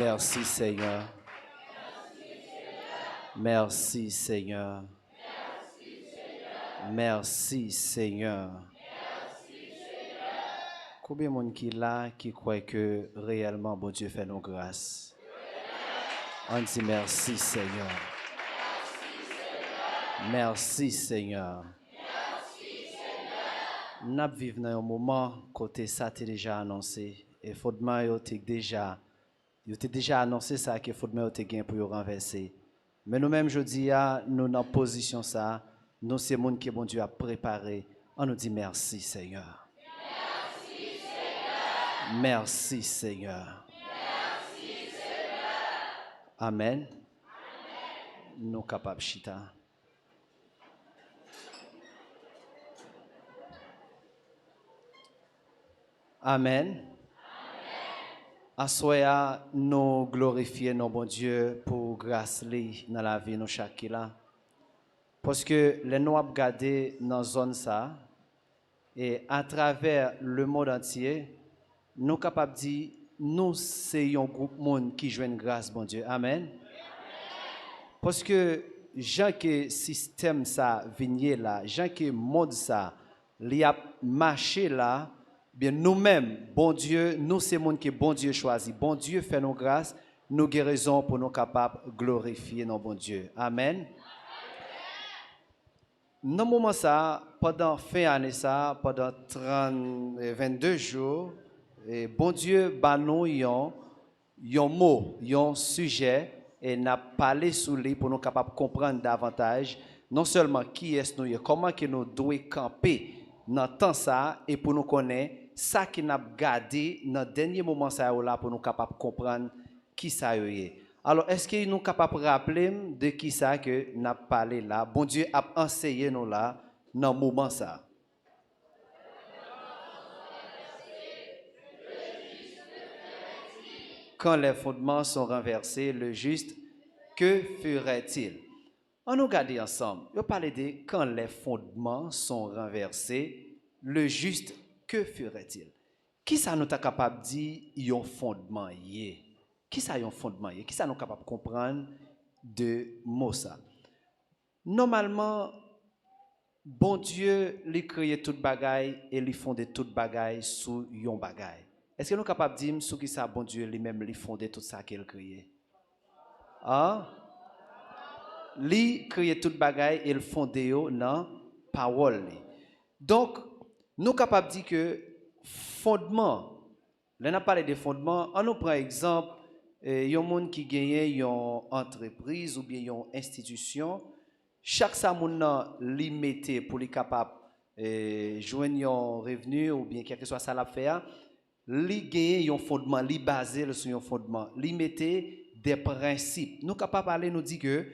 Merci Seigneur. Merci Seigneur. Merci Seigneur. Combien de monde qui là qui croit que réellement bon Dieu fait nos grâces? On dit merci Seigneur. Merci Seigneur. Nous vivons dans un moment côté ça t'est déjà annoncé et faudement yo t'es déjà annoncé ça que faudement yo t'es gain pour yo renverser. Mais nous-mêmes je dis nous dans position ça, nous c'est monde que bon Dieu a préparé. On nous dit merci Seigneur. Merci Seigneur. Amen. Nous capables chita. Amen. Assoya nous glorifier nos bon Dieu pour grâce li dans la vie nous chaque là. Parce que les nous avons gardé dans zone ça et à travers le monde entier, nous sommes capables de dire nous c'est un groupe monde qui joue grâce bon Dieu. Amen. Parce que Jean que système ça vigné là, Jean que monde ça, li a marché là, bien nous-mêmes, bon Dieu, nous c'est monde que bon Dieu choisit. Bon Dieu fait nos grâces, nos guérisons pour nous capables de glorifier nos bon Dieu. Amen. Dans le moment ça, pendant fin année ça, pendant 22 jours, et bon Dieu ba nous un mot, un sujet et n'a parlé sous lui pour nous capables de comprendre davantage non seulement qui est nous, comment que nous devons camper dans temps ça et pour nous connaître ça qui n'a gardé dans le dernier moment ça là pour nous capables de comprendre qui ça est. Alors, est-ce que nous sommes capables de rappeler de qui ça que nous avons parlé là? Bon Dieu a enseigné nous là, dans le moment ça. Quand les fondements sont renversés, le juste, que ferait-il? On nous regarde ensemble. On parle de quand les fondements sont renversés, le juste, que ferait-il? Qui ça nous est capable de dire y a un fondement? Qui ça y a un fondement? Qui ça nous est capable de comprendre de mot ça? Normalement, bon Dieu, il crée toute bagaille et il fonde toute bagaille sous yon bagaille. Est-ce que nous sommes capables de dire sous qui ça bon Dieu lui-même il fonde tout ça qu'il crée? Hein? Il crée toute bagaille et il fonde yo dans parole. Donc, nous sommes capables de dire que fondement, là on parlé de fondement, on nous prend exemple il y a un monde qui gagne une entreprise ou bien une institution, chaque ça moun li mette pour les capable joindre un revenu ou bien quelque soit ça l'a faire, li gagne un fondement, li basé sur un fondement, li mette des principes. Nous capable parler nous dit que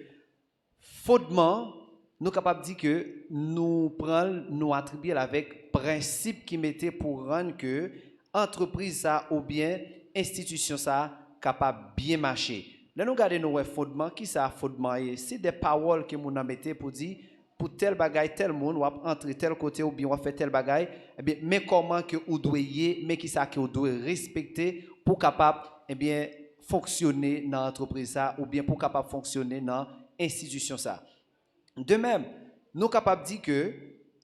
fondement, nous capable dire que nous prenons nous attribuer avec principe qui mettait pour rendre que entreprise ça ou bien institution ça capable bien marcher. Là nous regardons nos fondements, qui ça fondement c'est des paroles que nous mettez pour dire pour tel bagaille tel monde ou entrer tel côté ou bien on fait tel bagaille eh bien mais comment que vous doyez mais qui ça que vous devez respecter pour capable eh bien fonctionner dans l'entreprise ça ou bien pour capable fonctionner dans institution ça. De même, nous sommes capables de dire que,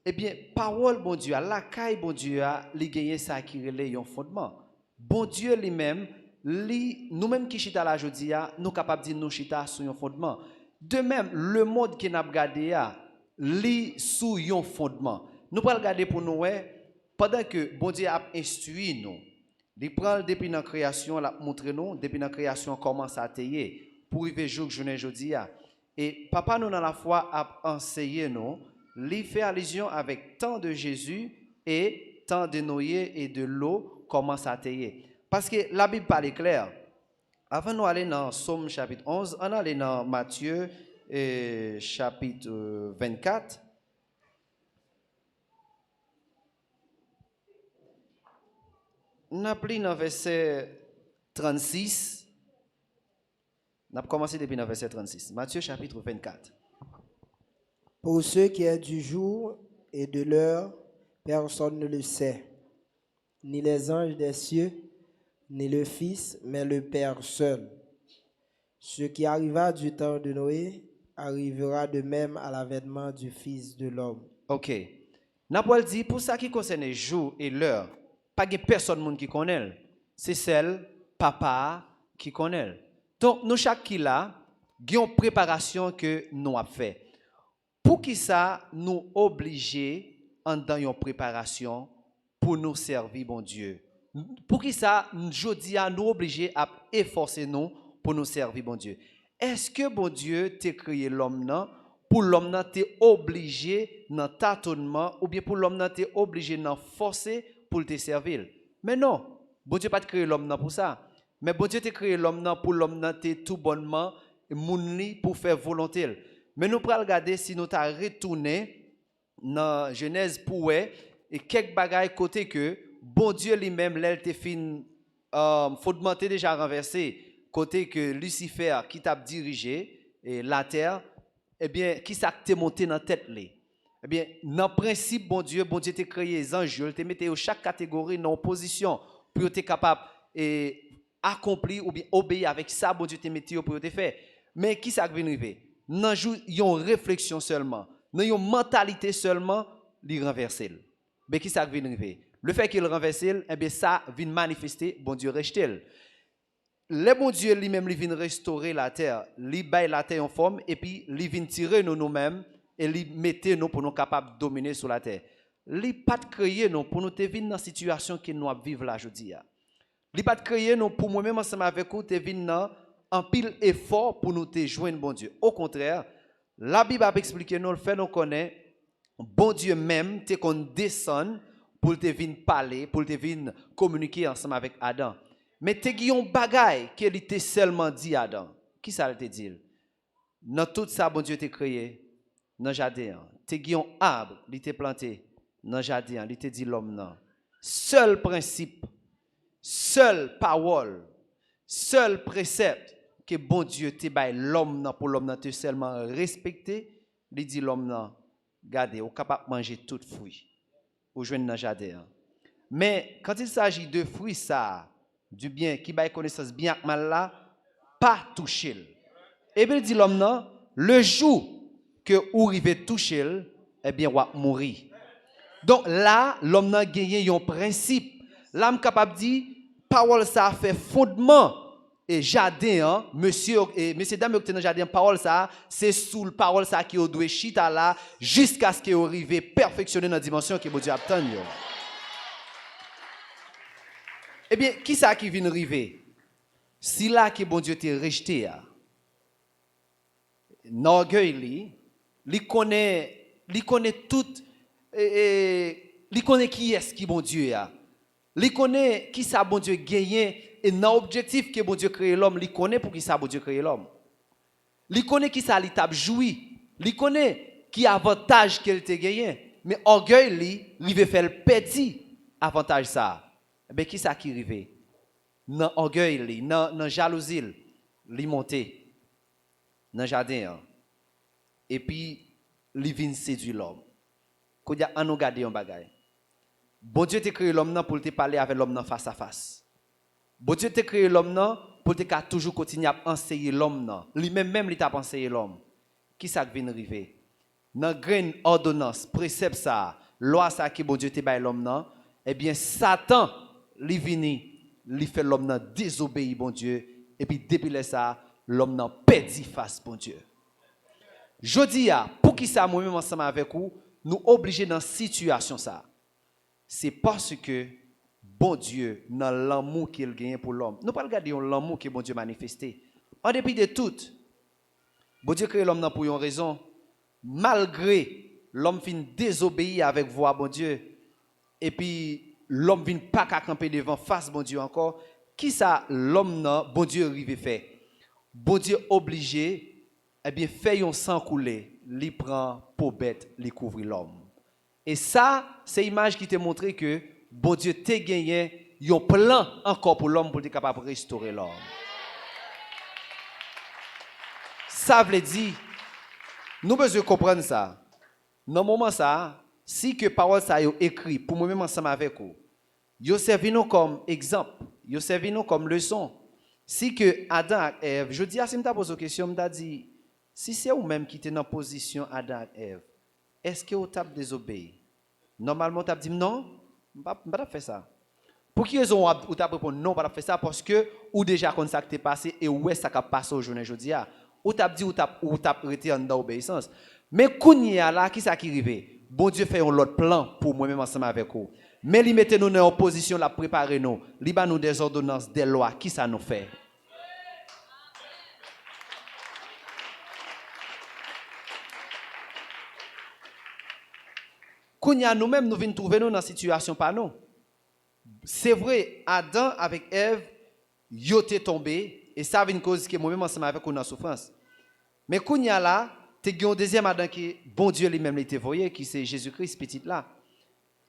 eh bien, parole, bon Dieu, la caille, bon Dieu, li gagné ça qui relève un fondement. Bon Dieu lui-même, nous-mêmes qui chita la jodia, nous sommes capables de dire nous chita sur un fondement. De même, le monde qui n'a pas gardé, li sous un fondement. Nous pouvons regarder pour nous, pendant que bon Dieu a instruit nous, il prend depuis la création, la montre nous, depuis la création, comment ça a été, pour arriver jour que je ne dis. Et papa nous dans la foi a enseigné nous, lui fait allusion avec tant de Jésus et tant de Noé et de l'eau, comment ça a été. Parce que la Bible parle clair. Avant nous aller dans Somme chapitre 11, on allait dans Matthieu chapitre 24. On a pris dans verset 36. On a commencé depuis le verset 36. Matthieu chapitre 24. Pour ce qui est du jour et de l'heure, personne ne le sait, ni les anges des cieux, ni le Fils, mais le Père seul. Ce qui arriva du temps de Noé arrivera de même à l'avènement du Fils de l'homme. OK. Napol dit, pour ça qui concerne jour et l'heure, pas de personne monde qui connaît. C'est celle, papa, qui connaît. Donc, nous chaque qui là, avons une préparation que nous avons fait. Pour qui ça, nous obligés en dans une préparation pour nous servir, bon Dieu. Pour qui ça, jodi à nous obligés à efforcer nous pour nous servir, bon Dieu. Est-ce que, bon Dieu, t'a créé l'homme là? Pour l'homme nan t'es obligé dans tâtonnement ou bien pour l'homme nan t'es obligé dans forcer pour te servir. Mais non, bon Dieu pas te créer l'homme nan pour ça. Mais bon Dieu te créé l'homme nan pour l'homme nan t'es tout bonnement moun li pour faire volonté. Mais nous pral regarder si nous t'a retourné dans Genèse pour et quelques bagailles côté que bon Dieu lui-même l'elle te fin fondement déjà renversé côté que Lucifer qui t'a dirigé et la terre. Eh bien, qui ça t'est monté dans la tête là? Eh bien, dans le principe, bon Dieu t'a créé les anges, il t'a mis chaque catégorie dans position pour être capable d'accomplir ou bien obéir avec ça, bon Dieu t'a mis pour te faire. Mais qui ça vient arriver? Dans une réflexion seulement, dans une mentalité seulement, il renverse. Mais qui ça vient arriver? Le fait qu'il renverse, eh bien, ça vient manifester, bon Dieu reste. Le bon Dieu lui-même, il vient restaurer la terre, il baille la terre en forme et puis il vient tirer nous-mêmes et il mettre nous pour nous capables de dominer sur la terre. Il pas créé nous pour nous te vivre dans la situation que nous vivons là aujourd'hui. Il pas créé nous pour moi-même ensemble avec vous te vivre en pile effort pour nous te joindre bon Dieu. Au contraire, la Bible a expliqué nous le fait nous connaît bon Dieu même te qu'on descend pour te venir parler, pour te venir communiquer ensemble avec Adam. Mais te guyon bagay qu'il était seulement dit Adam. Qui ça te dit? Dans tout ça, bon Dieu t'a créé dans le jardin. Te guyon arbre, il t'a planté dans le jardin, il t'a dit l'homme non. Seul principe, seule parole, seul précepte que bon Dieu t'a bail l'homme non pour l'homme non te seulement respecter, il dit l'homme non. Regardez, on est capable de manger tout fruit. Ou joindre dans le jardin. Mais quand il s'agit de fruits ça du bien, qui baille connaissance bien que mal là, pas toucher. Et bien il dit l'homme non, le jour que vous arrivez toucher, eh bien vous mourir. Donc là, l'homme n'a gagné un principe. L'homme capable dit, parole ça fait fondement et jardin, monsieur et messieurs dames qui dans jardin, parole ça, c'est sous le parole ça qui doit chita là jusqu'à ce que vous arrivez perfectionner dans la dimension que Dieu attend. Eh bien, qui ça qui vient arriver? Si là que bon Dieu t'a rejeté, l'orgueil, il connaît tout, il connaît qui est-ce qui bon Dieu a. Il connaît qui ça bon Dieu gagné et dans l'objectif que bon Dieu crée l'homme, il connaît pour qui ça bon Dieu crée l'homme. Il connaît qui ça l'étape joui, il connaît qui avantage qu'il t'a gagné. Mais orgueil, il veut faire le petit avantage ça. Ben qui ça qui arrive? Dans orgueil, dans jalousie, li monté dans jardin. Et puis li vient séduire l'homme. Quand y a un nous garder un bagay. Bon Dieu t'a créé l'homme pour te parler avec l'homme face à face. Bon Dieu t'a créé l'homme pour te toujours continuer à enseigner l'homme. Lui-même il t'a enseigné l'homme. Qui ça vient arriver? Dans grande ordonnance, précepte ça, loi ça que bon Dieu t'a bail l'homme eh bien Satan li vini, li fait l'homme désobéir bon Dieu et puis depuis ça l'homme n'a perdu face bon Dieu. Jodi a pour qui ça moi-même ensemble avec vous nous obligés dans situation ça. C'est parce que bon Dieu dans l'amour qu'il gagne pour l'homme. Nous pas regarder l'amour que bon Dieu manifesté. En dépit de tout, bon Dieu crée l'homme pour une raison. Malgré l'homme fin désobéir avec voix bon Dieu et puis l'homme vient pas qu'à camper devant face bon Dieu encore. Qui ça l'homme non bon Dieu arrive fait? Bon Dieu obligé eh bien fait un sang couler, li prend pour bête, li couvrir l'homme. Et ça c'est image qui te montre que bon Dieu t'a gagné un plan encore pour l'homme pour être capable de restaurer l'homme. Ça veut dire nous besoin comprendre ça. Dans le moment ça, si que parole ça est écrit pour moi-même ensemble avec vous, yo servi nous comme exemple Yo servi nous comme leçon. Si que Adam et Ève, je dis à si m'ta pose une question, m'ta dit si c'est ou même qui était dans position Adam et Ève, est-ce que vous t'avez désobéi? Normalement, tu as dit non, je ne vais pas faire ça. Pour qui raison ou tu as répondu non, pas faire ça parce que ou déjà quand ça t'est passé et où est ça qui a passé aujourd'hui aujourd'hui ou tu as dit ou tu as arrêté en obéissance. Mais kounya là qui ça qui arrivé? Bon Dieu fait un autre plan pour moi même ensemble avec vous. Mais il mettait nous en position la préparer nous. Il ba nous des ordonnances, des lois, qui ça nous fait? Kounya nous-mêmes nous venons trouver nous dans situation pas nous. C'est vrai, Adam avec Ève, yo t'es tombé et ça a une cause que moi-même ensemble avec nous en souffrance. Mais kounya là, tu as un deuxième Adam qui bon Dieu lui-même l'était voyé qui c'est Jésus-Christ petit là.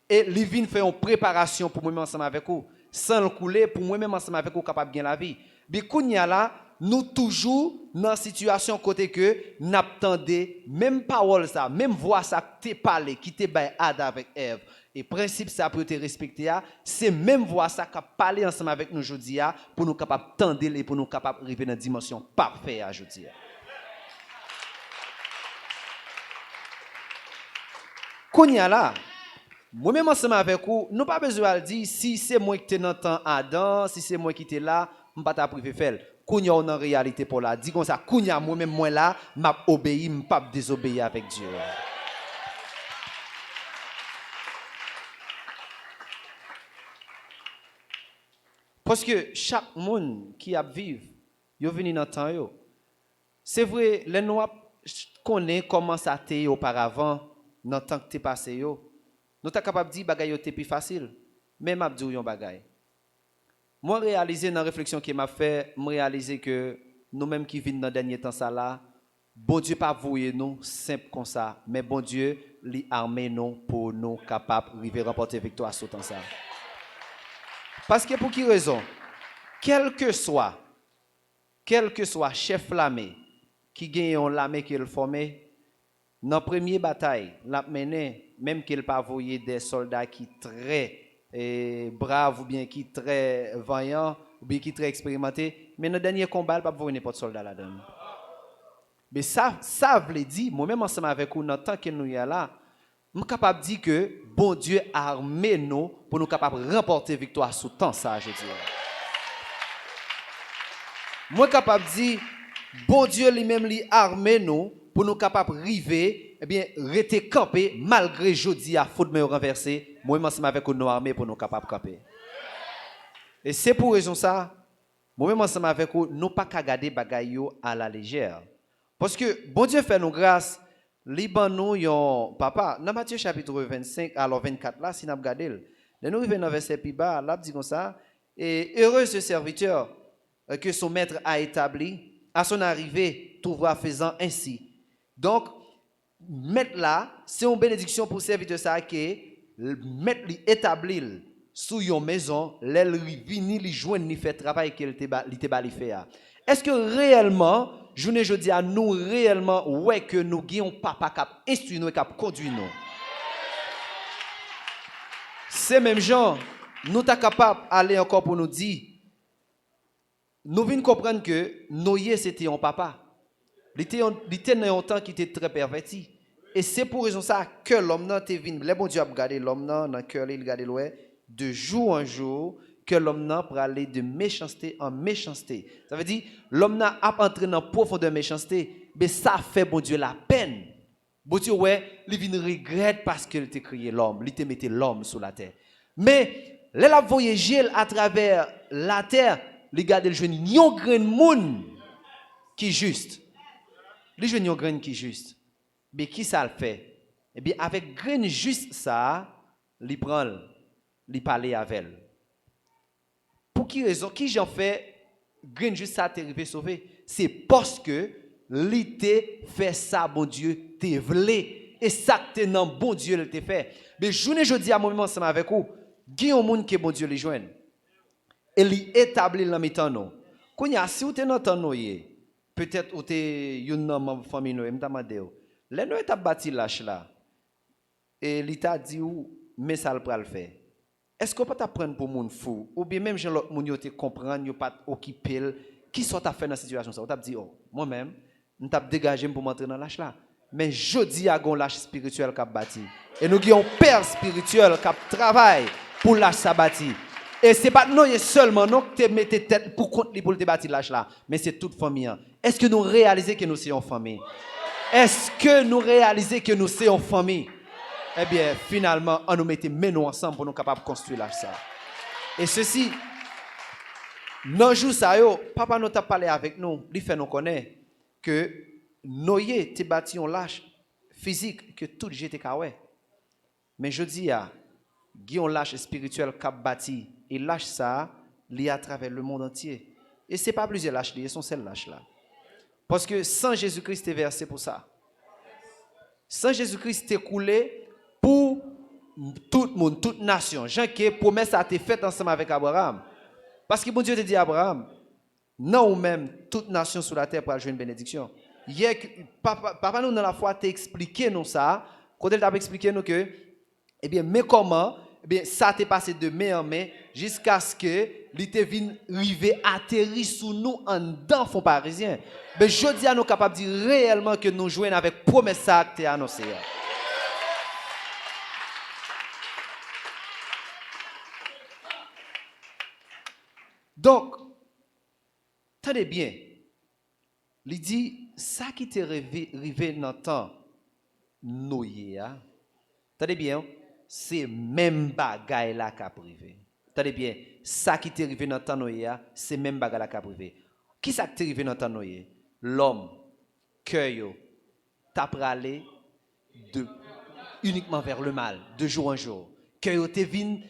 Et il vient faire une préparation pour moi-même ensemble avec vous, sans le couler pour moi-même ensemble avec vous capable de gagner la vie. Mais kounya là, nous toujours dans situation côté que n'attendez même parole ça, même voix ça t'es parlé qui t'est bay Adam avec Ève. Et principe ça pour te respecter, c'est même voix ça qui a parlé ensemble avec nous aujourd'hui pour nous capable tendre et pour nous capable arriver dans une dimension parfaite aujourd'hui. Kounya là, moi-même ensemble avec vous, nous pas besoin de dire si c'est moi qui t'ai dans temps Adam, si c'est moi qui t'ai là, je ne pas ta privé faire. Kounya on en réalité pour là. Dis comme ça, kounya moi-même moi là, m'a obéi, m'a pas désobéir avec Dieu. Parce que chaque monde qui a vécu, il venu dans le temps. C'est vrai, les noirs connaissent comment ça a été auparavant, dans le temps que tu es passé. Nous sommes capables de dire que c'est plus facile. Mais je dis que c'est moi, réaliser dans la réflexion qui m'a fait, je réaliser que nous-mêmes qui vivons dans le dernier temps, ça là, bon Dieu pas voué nous simple comme ça, mais bon Dieu lui armé nous pour nous capables de remporter victoire sur temps ça. Parce que pour qui raison? Quel que soit chef l'armée qui gagne l'armée qu'il formé, dans la première bataille, l'a mené, même qu'il pas voyé des soldats qui très braves ou bien qui très vaillants ou bien qui très expérimentés, mais dans le dernier combat, il pas voyé n'importe soldat là-dedans. Mais ça veut dire, moi-même ensemble avec vous, dans le temps que nous y a là, je suis capable de dire que bon Dieu a armé nous pour nous capables de remporter victoire sous temps ça, je dis. Moi capable de dire bon Dieu lui-même lui armé nous pour nous capables de river, eh bien rester camper malgré jodi à faute de me renverser, moi-même ensemble avec nous armé pour nous capables de camper. Et c'est pour raison ça, moi-même ensemble avec vous, nous pas qu'à garder bagaille à la légère. Parce que bon Dieu fait nous grâce. Liban nous yon papa dans Matthieu chapitre 25 alors 24 là si n'a regarder là nous arrivons dans verset plus bas là dit comme ça et heureux ce serviteur que son maître a établi à son arrivée trouvera faisant ainsi. Donc maître là c'est une bénédiction pour serviteur ça que maître lui établi sous yon maison l'elle vini li joindre ni fait travail qu'il te bali faire. Est-ce que réellement, je dis à nous réellement, ouais que nous guillons papa cap instruit nous et cap conduit nous. Ces mêmes gens, nous sommes capables d'aller encore pour nous dire, nous venons comprendre que Noé c'était un papa. Il était dans un temps qui était très perverti. Et c'est pour raison ça que l'homme n'a été venu. Le bon Dieu a regardé l'homme dans le cœur, il regarde de jour en jour. Que l'homme n'a pour aller de méchanceté en méchanceté. Ça veut dire, l'homme n'a pas entré dans profondeur de méchanceté, mais ça fait, bon Dieu, la peine. Bon Dieu, ouais, il vient regrette parce qu'il t'a créé l'homme, il t'a mis l'homme sur la terre. Mais, là, vous voyez à travers la terre, les gars, il y a un grand monde qui est juste. Les jeunes, il y a un grand qui est juste. Mais qui ça le fait? Eh bien, avec grand juste ça, il prend, il parle avec elle. Pour qui raison? Qui j'en fait grain juste ça t'est arrivé sauver? C'est parce que l'été fait ça, bon Dieu, t'es vlé. Et ça que t'es dans bon Dieu, le t'es fait. Mais je dis à mon moment ensemble avec vous, il y a un monde qui bon Dieu les joindre. Et il établit dans mes temps nous. Quand si vous êtes dans temps nous, peut-être vous êtes une membre famille nous, m'ta mandé. Les nous t'a bâti lâche là. Et l'état dit où mais ça le pral faire. est-ce qu'on peut t'apprendre pour moun fou ou bien même gens l'autre moun yo te comprendre, yo pas occupé, qui sont à faire dans cette situation ça, on t'a dit oh, moi-même, on t'a dégagé pour m'entrer dans l'âge là. Mais jodi a gon l'âge spirituel qui a bâti et nous avons un père spirituel qui travaille pour l'âge ça bâti. Et c'est pas nous seulement nous qui mettez tête pour compte pour te bâtir l'âge là, mais c'est toute famille. Est-ce que nous réalisons que nous sommes une famille? Est-ce que nous réalisons que nous sommes une famille? Eh bien, finalement, on nous mette nous ensemble pour nous capables de construire l'âge ça. Et ceci, dans le jour ça, papa nous a parlé avec nous, il fait nous connaître que nous te bâti un l'âge physique que tout j'étais kawé. Mais je dis à un l'âge spirituel qui a bâti et l'âge ça lié à travers le monde entier. Et c'est pas plusieurs lâches liés, sont seul lâche là. Parce que sans Jésus-Christ est versé pour ça. Sans Jésus-Christ est coulé pour tout le monde, toute nation. Jean qui promesse a été faite ensemble avec Abraham. Parce que bon Dieu te dit à Abraham, non ou même toute nation sur la terre pour jouer une bénédiction. Hier, papa nous dans la foi t'a expliqué nous ça, quand il t'a expliqué nous que, eh bien, mais comment, eh bien, ça t'est passé de main en main jusqu'à ce que l'été vienne arriver atterrir sous nous en dedans fond parisien. Mais je dis à nous capables de dire réellement que nous jouons avec promesse ça que t'es annoncé. Donc, tenez bien, il dit, ça qui t'est arrivé dans le temps, noyé, tenez bien, c'est même bagaille là qui a privé. Tenez bien, ça qui t'est arrivé dans le temps, noyé, c'est même bagaille là qui a privé. Qui ça qui t'est arrivé dans le temps, noyé? L'homme, cœur, t'as pralé uniquement vers le mal, de jour en jour. Cœur, t'es venu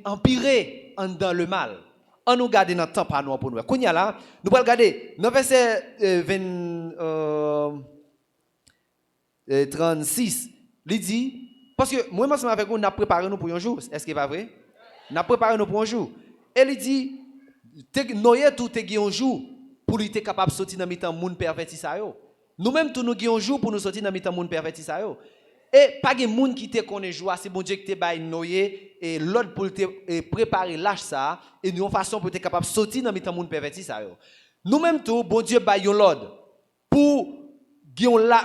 empirer dans le mal. On nous garde dans le temps par nous pour nous. Quand il y a là, nous allons regarder dans verset 36, il dit, parce que moi, ensemble avec vous, on a préparé nous pour un jour. Est-ce que c'est pas vrai? On a préparé nous pour un jour. Et il dit, Noé tout est un jour pour être capable de sortir dans le temps monde perverti ça yo. Nous-mêmes tout nous un jour pour nous sortir dans le temps monde perverti ça yo. Et pas de monde qui te connaît joie, c'est bon Dieu qui te bail Noé et l'autre pour te préparer l'âge ça et nous une façon pour être capable de sortir dans le temps monde perverti ça yo. Nous-mêmes tout bon Dieu bail l'ordre pour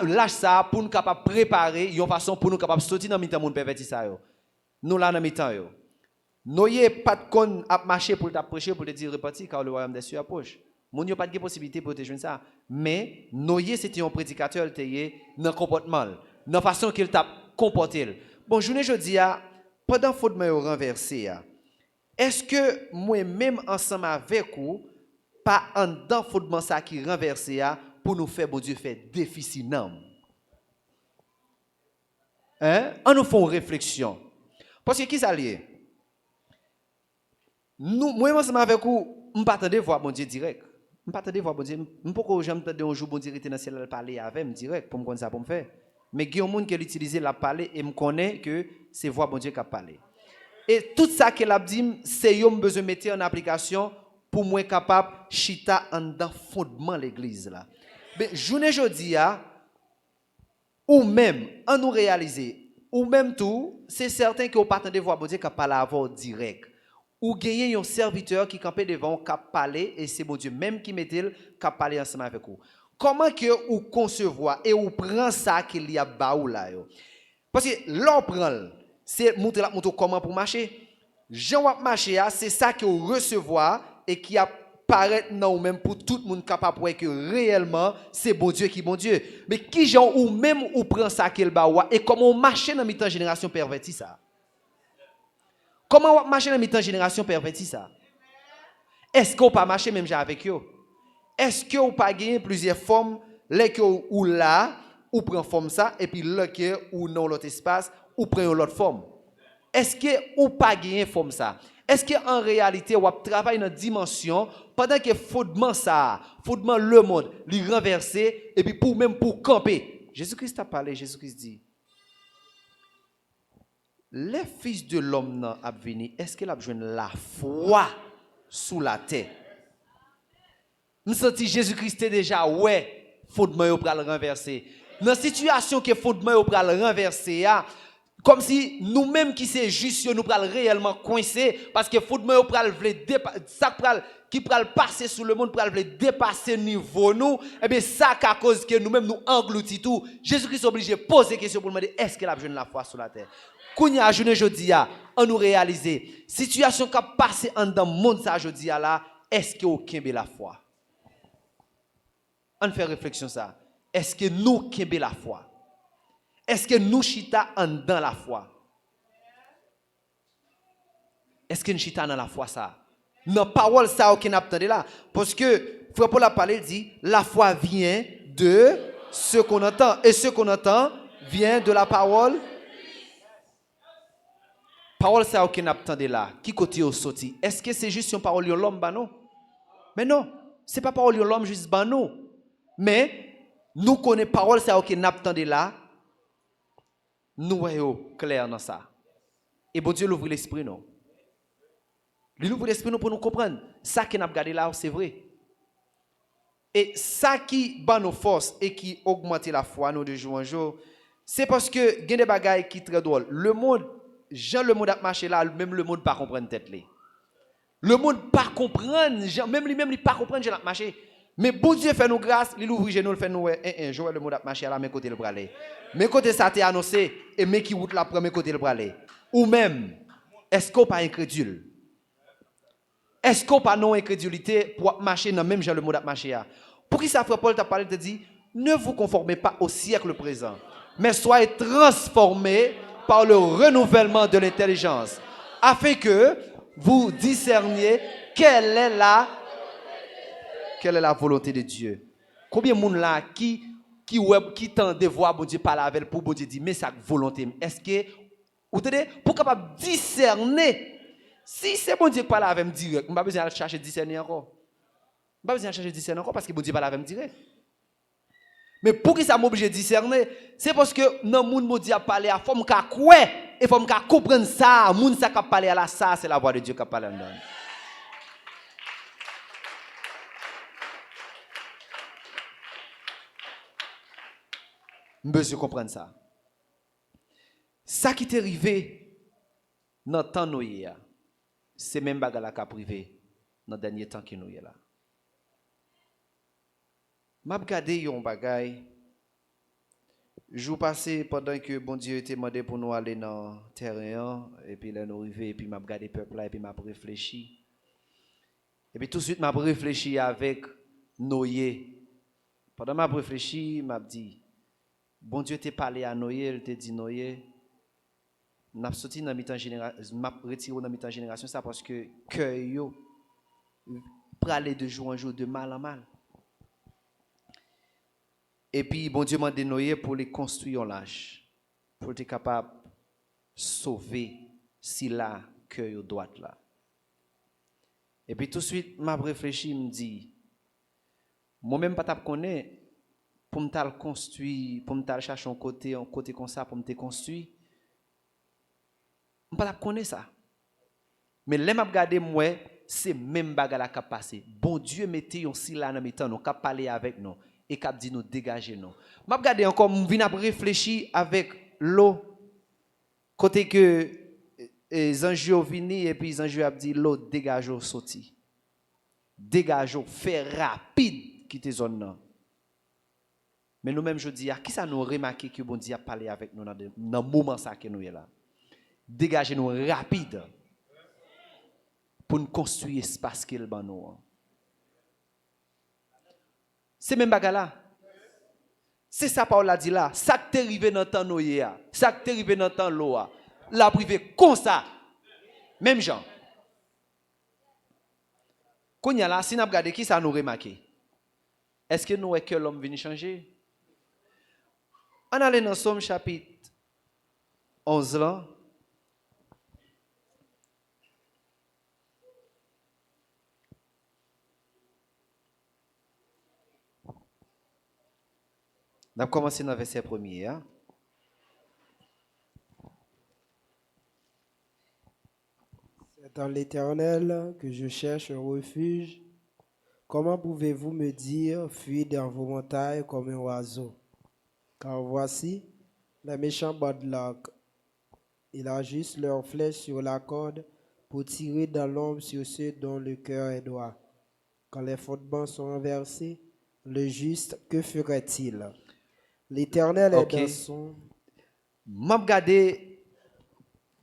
l'âge ça pour nous capable préparer une façon pour nous capable sortir dans le temps monde perverti ça yo. Nous là dans le temps yo. Noé pas de con à marcher pour te prêcher pour te dire reparti car le royaume des cieux approche. Mon yo pas de possibilité pour te joindre ça. Mais Noé c'était un prédicateur il était dans comportement, dans façon qu'il t'a comporté. Bon journée jodi a pendant fondement au renversé. Est-ce que moi même ensemble avec vous pas en dedans fondement ça qui renversé pour nous faire bon Dieu faire déficit non? Hein? On nous fait une réflexion. Parce que qui ça lié? Nous moi ensemble avec vous, on pas attendre voir bon Dieu direct. Je ne sais pas bon Dieu, je ne peux pas attendre un jour bon Dieu dans le ciel parler avec moi direct pour me connaître ça pour me faire. Mais il y a des gens qui l'utilisent la parler et me connaît que c'est voix bon Dieu qui a parlé. Et tout ça qu'elle a dit, c'est yo besoin de mettre en application pour moi capable chita en dans fondement l'église là. Mais journée jodi a ou même en nous réaliser ou même tout, c'est certain que vous pas attendre voix bon Dieu qui a parlé avant direct. Ou gagner un serviteur qui campait devant, qui a parlé, et c'est bon Dieu même qui mettait, qui a parlé ensemble avec vous. Comment que vous concevez et vous prenez ça qu'il y a baou là yo? Parce que l'on prend, c'est montrer comment pour marcher. Jean va marcher, c'est ça que vous recevez et qui apparaît dans vous même pour tout le monde capable de voir que réellement c'est bon Dieu qui est bon Dieu. Mais qui Jean ou même ou prend ça qu'il baou et comment on marche dans mi-temps génération pervertie ça? Comment on marche dans mi-temps génération pervertie ça? Est-ce qu'on pas marcher même avec eux? Est-ce qu'on pas gagner plusieurs formes, là que ou là, ou prend forme ça et puis là que ou dans l'autre espace, ou prend l'autre forme? Est-ce que ou pas gagner forme ça? Est-ce que en réalité on travaille dans dimension pendant que fondement ça, fondement le monde, lui renverser et puis pour même pour camper. Jésus-Christ a parlé, Jésus-Christ dit les fils de l'homme a venu, est-ce qu'il a besoin de la foi sous la terre? Nous senti Jésus-Christ déjà ouais, fondement yo pral renverser. Dans situation que fondement yo pral renverser Comme si nous-mêmes qui sommes justes, nous pral réellement coincés parce que football pral ça qui pral passer sous le monde pral dépasser niveau nous et bien ça à cause que nous-mêmes nous engloutis tout. Jésus-Christ est obligé de poser question pour demander est-ce qu'il a besoin de la foi sur la terre. Kounya a journée jodi a on nous réaliser situation qui passé en dans monde ça jodi a là est-ce que aucun la foi. On fait réflexion ça. Est-ce que nous kembe la foi? Est-ce que nous chita en dans la foi? Est-ce que nous chita dans la foi ça? Non, parole ça qu'on a entendu là. Parce que frère Paul a parlé, il dit, la foi vient de ce qu'on entend. Et ce qu'on entend vient de la parole. Parole ça qu'on a entendu là. Qui côté au sorti? Est-ce que c'est juste une parole de l'homme? Ben non. Mais non, ce n'est pas parole de l'homme juste ben non. Mais nous connaissons parole ça qu'on a entendu là. Nous voyons clair dans ça. Et bon Dieu l'ouvre l'esprit non. Il ouvre l'esprit nous pour nous comprendre. Ça qu'on a regardé là, c'est vrai. Et ça qui bat nos forces et qui augmente la foi nous de jour en jour, c'est parce que il y a des bagailles qui sont très drôles. Le monde, Jean le monde a marché là, même le monde pas comprendre tête là. Le monde pas comprendre, même lui-même il pas comprendre Jean a marché. Mais bon Dieu fait nous grâce, il ouvre genou, il fait nous Joël le monde a marché là, mais côté le bralé. Mais côté ça t'est annoncé et mais qui route la premier côté le bralé. Ou même est-ce qu'on pas incrédule? Est-ce qu'on pas non incrédulité pour marcher dans même genre le monde a marché là? Pour qui ça frère Paul t'a parlé te dit ne vous conformez pas au siècle présent, mais soyez transformés par le renouvellement de l'intelligence afin que vous discerniez quelle est la volonté de Dieu. Combien de monde là qui tend de voir bon Dieu parler avec pour bon Dieu dire mais sa volonté est-ce que vous entendez pour capable discerner si c'est bon Dieu qui parle avec moi direct, je n'ai pas besoin de chercher discerner encore. Je n'ai pas besoin de chercher discerner encore parce que bon Dieu parle avec moi direct. Mais pour qui ça m'oblige de discerner, c'est parce que dans le monde bon Dieu a parlé à faut me quoi et faut me comprendre ça, monde ça qui a parlé à la ça, c'est la voix de Dieu qui a parlé dedans. Monsieur comprendre ça. Ça qui t'est arrivé dans le temps nous hier, c'est même bagarre qui a privé dans le dernier temps que nous hier là. M'a regardé un bagay jour passé pendant que bon Dieu était demandé pour nous aller dans le terrain et puis là nous arriver et puis m'a regardé peuple là et puis m'a réfléchi. Et puis tout de suite m'a réfléchi avec Noé. Pendant m'a réfléchi, m'a dit bon Dieu t'a parlé à Noé, il t'a dit Noé, n'a sorti dans mi-temps génération, m'a retiré dans mi-temps génération ça parce que cœur yo praler de jour en jour de mal en mal. Et puis bon Dieu m'a Noé pour les construire en l'âge, pour être capable de sauver si là cœur droite là. Et puis tout de suite m'a réfléchi, me dit moi-même pas t'a connaître pour me construire, pour me chercher un côté comme ça pour me construire. Je ne pas connaître ça. Mais là m'a regarder moi, c'est même bagarre qui a passé. Bon Dieu mettez un si là dans mi-temps nous cap parler avec nous et cap dit nous dégager nous. M'a regarder encore me vinn réfléchir avec l'eau côté que les anges vini et puis les anges a dit l'eau dégage sorti. Dégage fait rapide quitter zone là. Mais nous-mêmes, je dis, qui ça nous remarqué que bon Dieu a parlé avec nous dans le moment ça que nous est là? Dégagez-nous rapide pour nous construire l'espace qu'il ban nous. C'est même bagarre là. C'est ça Paul a dit là. Ça qui t'est arrivé dans le temps nous ça qui t'est arrivé dans le temps l'eau. La privé comme ça. Même gens. Quand y a là, si nous regardons qui ça nous remarqué? Est-ce que nous est que l'homme vient changer? On allait dans Somme chapitre 11 là. On a commencé dans le verset premier. Hein? C'est dans l'Éternel que je cherche un refuge. Comment pouvez-vous me dire, fuis dans vos montagnes comme un oiseau? Car voici, les méchants bas de l'arc Il ajuste leurs flèches sur la corde pour tirer dans l'ombre sur ceux dont le cœur est droit. Quand les fondements sont renversés, le juste, que ferait-il? L'Éternel Ok. est dans son... M'a regardé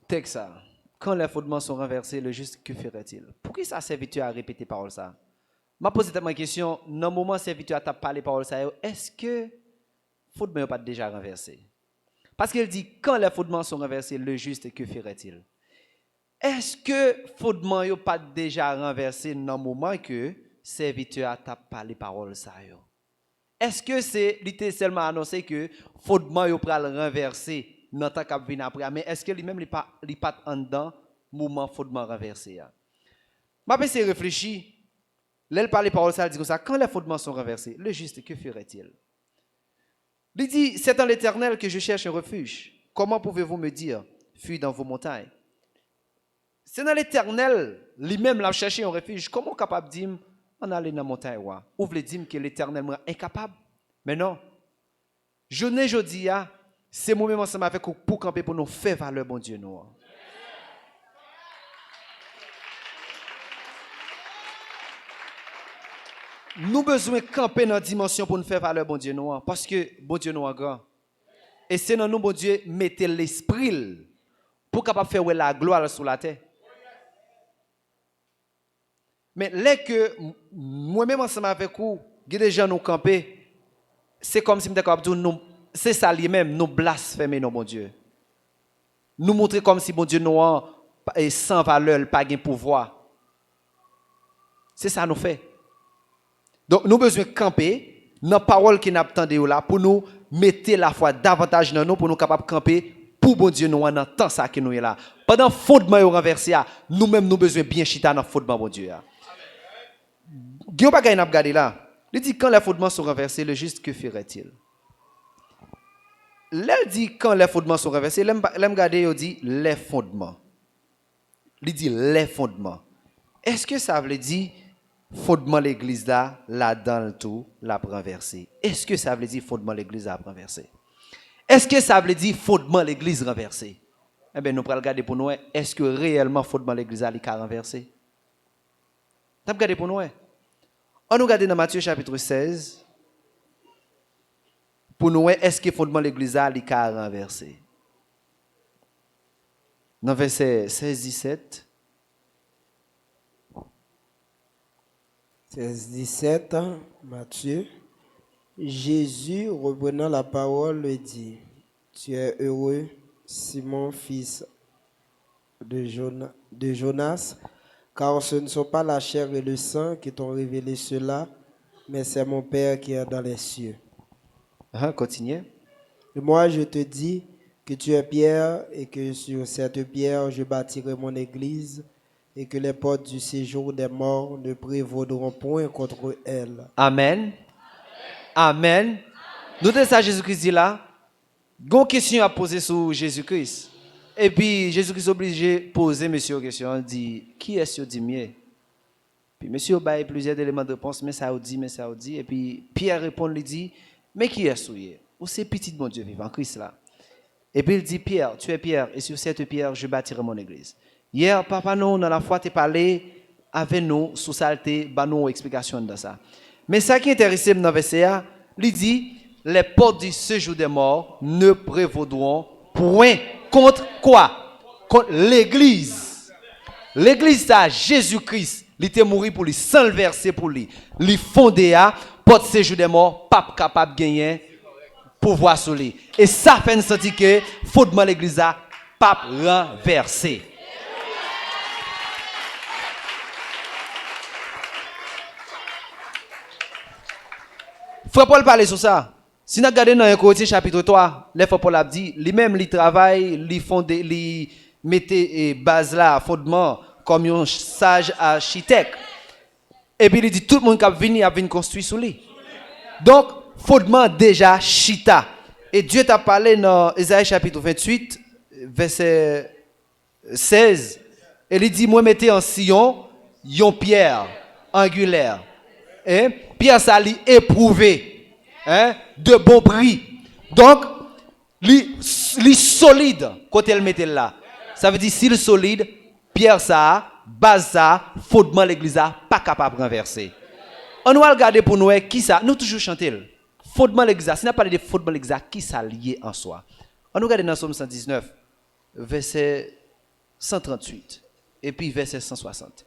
texte ça. Quand les fondements sont renversés, le juste, que ferait-il? Pourquoi ça serviteur à répéter parole ça? M'a posé tellement de question, dans le moment serviteur a parlé parole ça, est-ce que fondements pas déjà renversé? Parce qu'il dit, quand les fondements sont renversés, le juste, que ferait-il? Est-ce que fondements n'ont pas déjà renversé dans le moment que serviteur a parlé parole ça? Est-ce que c'est l'ité seulement annoncé que fondements n'ont pas renversé dans le temps qu'il vient après? Mais est-ce que lui-même n'est pas en dedans moment fondement renversé? Je vais réfléchir. Là, il parle parole ça, il dit comme ça, quand les fondements sont renversés, le juste, que ferait-il? Il dit, c'est en l'Éternel que je cherche un refuge. Comment pouvez-vous me dire, fuis dans vos montagnes? C'est dans l'Éternel, lui-même, l'a cherché un refuge. Comment capable de dire, on allait dans la montagne, ou vous voulez dire que l'Éternel est incapable? Mais non. Journée jeudi, c'est moi-même ensemble avec vous pour camper, pour nous faire valeur, bon Dieu, nous. Nous avons besoin de camper dans la dimension pour nous faire valeur, bon Dieu, nous. Parce que, bon Dieu, nous est grand. Et c'est dans nous, bon Dieu, mettez l'esprit pour capable faire la gloire sur la terre. Mais là que moi-même ensemble avec vous, des gens nous camper, c'est comme si nous c'est ça lui-même, nous blasphémer nos bon Dieu. Nous montrer comme si bon Dieu nous est sans valeur, pas de pouvoir. C'est ça nous fait. Donc nous avons besoin de camper dans la parole qui nous attendons là pour nous mettre la foi davantage dans nous pour nous capables de camper pour bon Dieu nous dans temps ça qui nous est là. Pendant fondement renversé, nous-mêmes nous besoin bien chita dans fondement bon Dieu. Guillaume Bagay n'a pas regardé là. Il dit quand les fondements sont renversés, le juste, que ferait-il? Là, il dit quand les fondements sont renversés, l'aime regarder, il dit les fondements. Il dit les fondements. Est-ce que ça veut dire fondement l'église là dans le tout, l'a renversé? Est-ce que ça veut dire fondement l'église a renversé? Est-ce que ça veut dire fondement l'église renversé? Eh bien, nous allons regarder pour nous, est-ce que réellement fondement l'église a renversé? Nous allons regarder pour nous. On nous regarde dans Matthieu chapitre 16. Pour nous, est-ce que fondement l'église a renversé? Dans verset 16-17. 16-17, Matthieu. Jésus, reprenant la parole, le dit, tu es heureux, Simon, fils de Jonas, car ce ne sont pas la chair et le sang qui t'ont révélé cela, mais c'est mon Père qui est dans les cieux. Continuez. Et moi, je te dis que tu es Pierre et que sur cette pierre, je bâtirai mon église et que les portes du séjour des morts ne prévaudront point contre elle. Amen. Amen. Notez ça, Jésus-Christ dit là. Une question à poser sur Jésus-Christ. Et puis, Jésus-Christ est obligé de poser monsieur une question. Il dit, qui est-ce qui dit mieux? Puis, monsieur a plusieurs éléments de réponse, mais ça a dit, mais ça a dit. Et puis, Pierre répond, il dit, mais qui est-ce qui est? Ou c'est petit de mon Dieu vivant, Christ là. Et puis, il dit, Pierre, tu es Pierre, et sur cette pierre, je bâtirai mon église. Hier, papa, nous, dans la foi, tu as parlé avec nous, sous saleté, bah nous, explication de ça. Mais ça qui est intéressant dans le verset, il dit, les portes du séjour des morts ne prévaudront point contre quoi? Contre l'église. L'église, ça, Jésus-Christ, il était mort pour lui, sans le verser pour lui. Il fondé à porte séjour des morts, pas capable de gagner pouvoir sur lui. Et ça fait sentir que fondement l'église a pas renversé. Frère Paul parle sur ça. Si nous regardons dans 1 Corinthiens chapitre 3, le frère Paul a dit, lui-même, il travaille, il mettait base là, fondement, comme un sage architecte. Et puis il dit, tout le monde qui a venu construire sur lui. Donc, fondement déjà chita. Et Dieu t'a parlé dans Ésaïe chapitre 28, verset 16. Et il dit, moi mettez en Sion, yon pierre angulaire. Hein? Pierre ça lui éprouvé, hein? De bon prix. Donc, lui solide quand elle mettait là. Ça veut dire si le solide, pierre ça, base ça, fondement l'église ça, pas capable de renverser. On va regarder pour nous qui ça, nous toujours chanter. Fondement l'église, si on a parlé de fondement l'église, qui ça lié en soi. On regarde dans Somme 119, verset 138 et puis verset 160.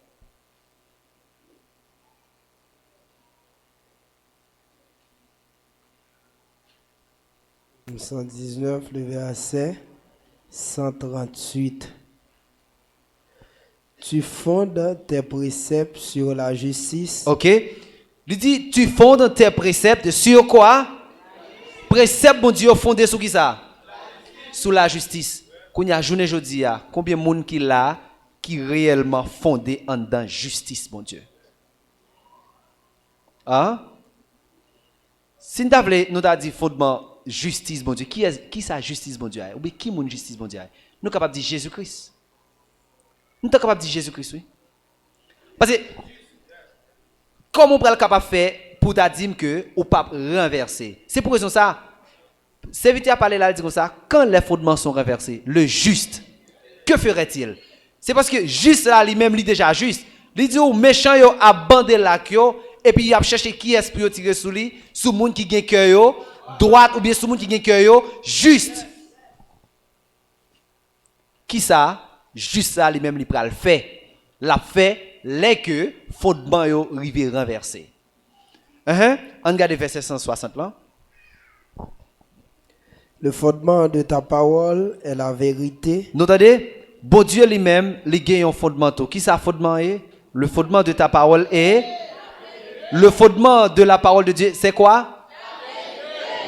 Somme 119, le verset 138. Tu fondes tes préceptes sur la justice. Ok. Il dit, tu fondes tes préceptes sur quoi? Préceptes, bon Dieu, fondés sur qui ça? Sur la justice. Quand il y a journée aujourd'hui, combien de monde qui là qui réellement fondé en dans justice, mon Dieu? Hein? Si nous avons dit fondement justice, mon Dieu, qui ça justice, mon Dieu? Ou bien qui mon justice, mon Dieu? Nous sommes capables de dire Jésus-Christ. Nous sommes capables de dire Jésus-Christ, oui. Parce que, comment on peut être capable de faire pour te dire que ou pas renverser? C'est pour raison ça. Serviteur a parlé là, il dit comme ça, quand les fondements sont renversés, le juste, que ferait-il? C'est parce que juste là, lui-même, il est déjà juste. Il dit au méchant, il a bandé la queue, et puis il a cherché qui est pour tirer sur lui, sur le monde qui gagne cœur, droite, ou bien sur le monde qui gagne cœur, juste. Qui ça? Juste ça, lui-même, il peut le faire. L'a fait, les que fondement yo rivé renversé. On regarde verset 160 là. Le fondement de ta parole est la vérité. Nous entendez? Bon Dieu lui-même, il gagne un fondement. Qui ça fondement est? Le fondement de ta parole est? Le fondement de la parole de Dieu, c'est quoi?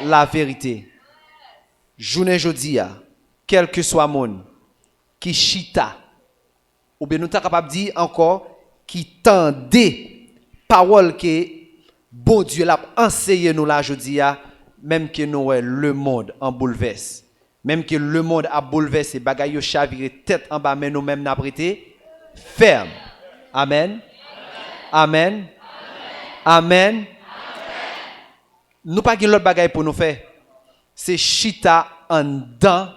La vérité. Journée jodi a, quel que soit monde qui chita, ou bien nous sommes capables de dire encore, qui tendait parole que bon Dieu l'a enseigné nous là jodi a, même que nous le monde en bouleverse, même que le monde a bouleversé, bagay yo chaviré tête en bas, mais nous même n'a prêté ferme. Amen. Amen. Amen. Nous pas gen l'autre bagay pour nous faire. C'est chita en dans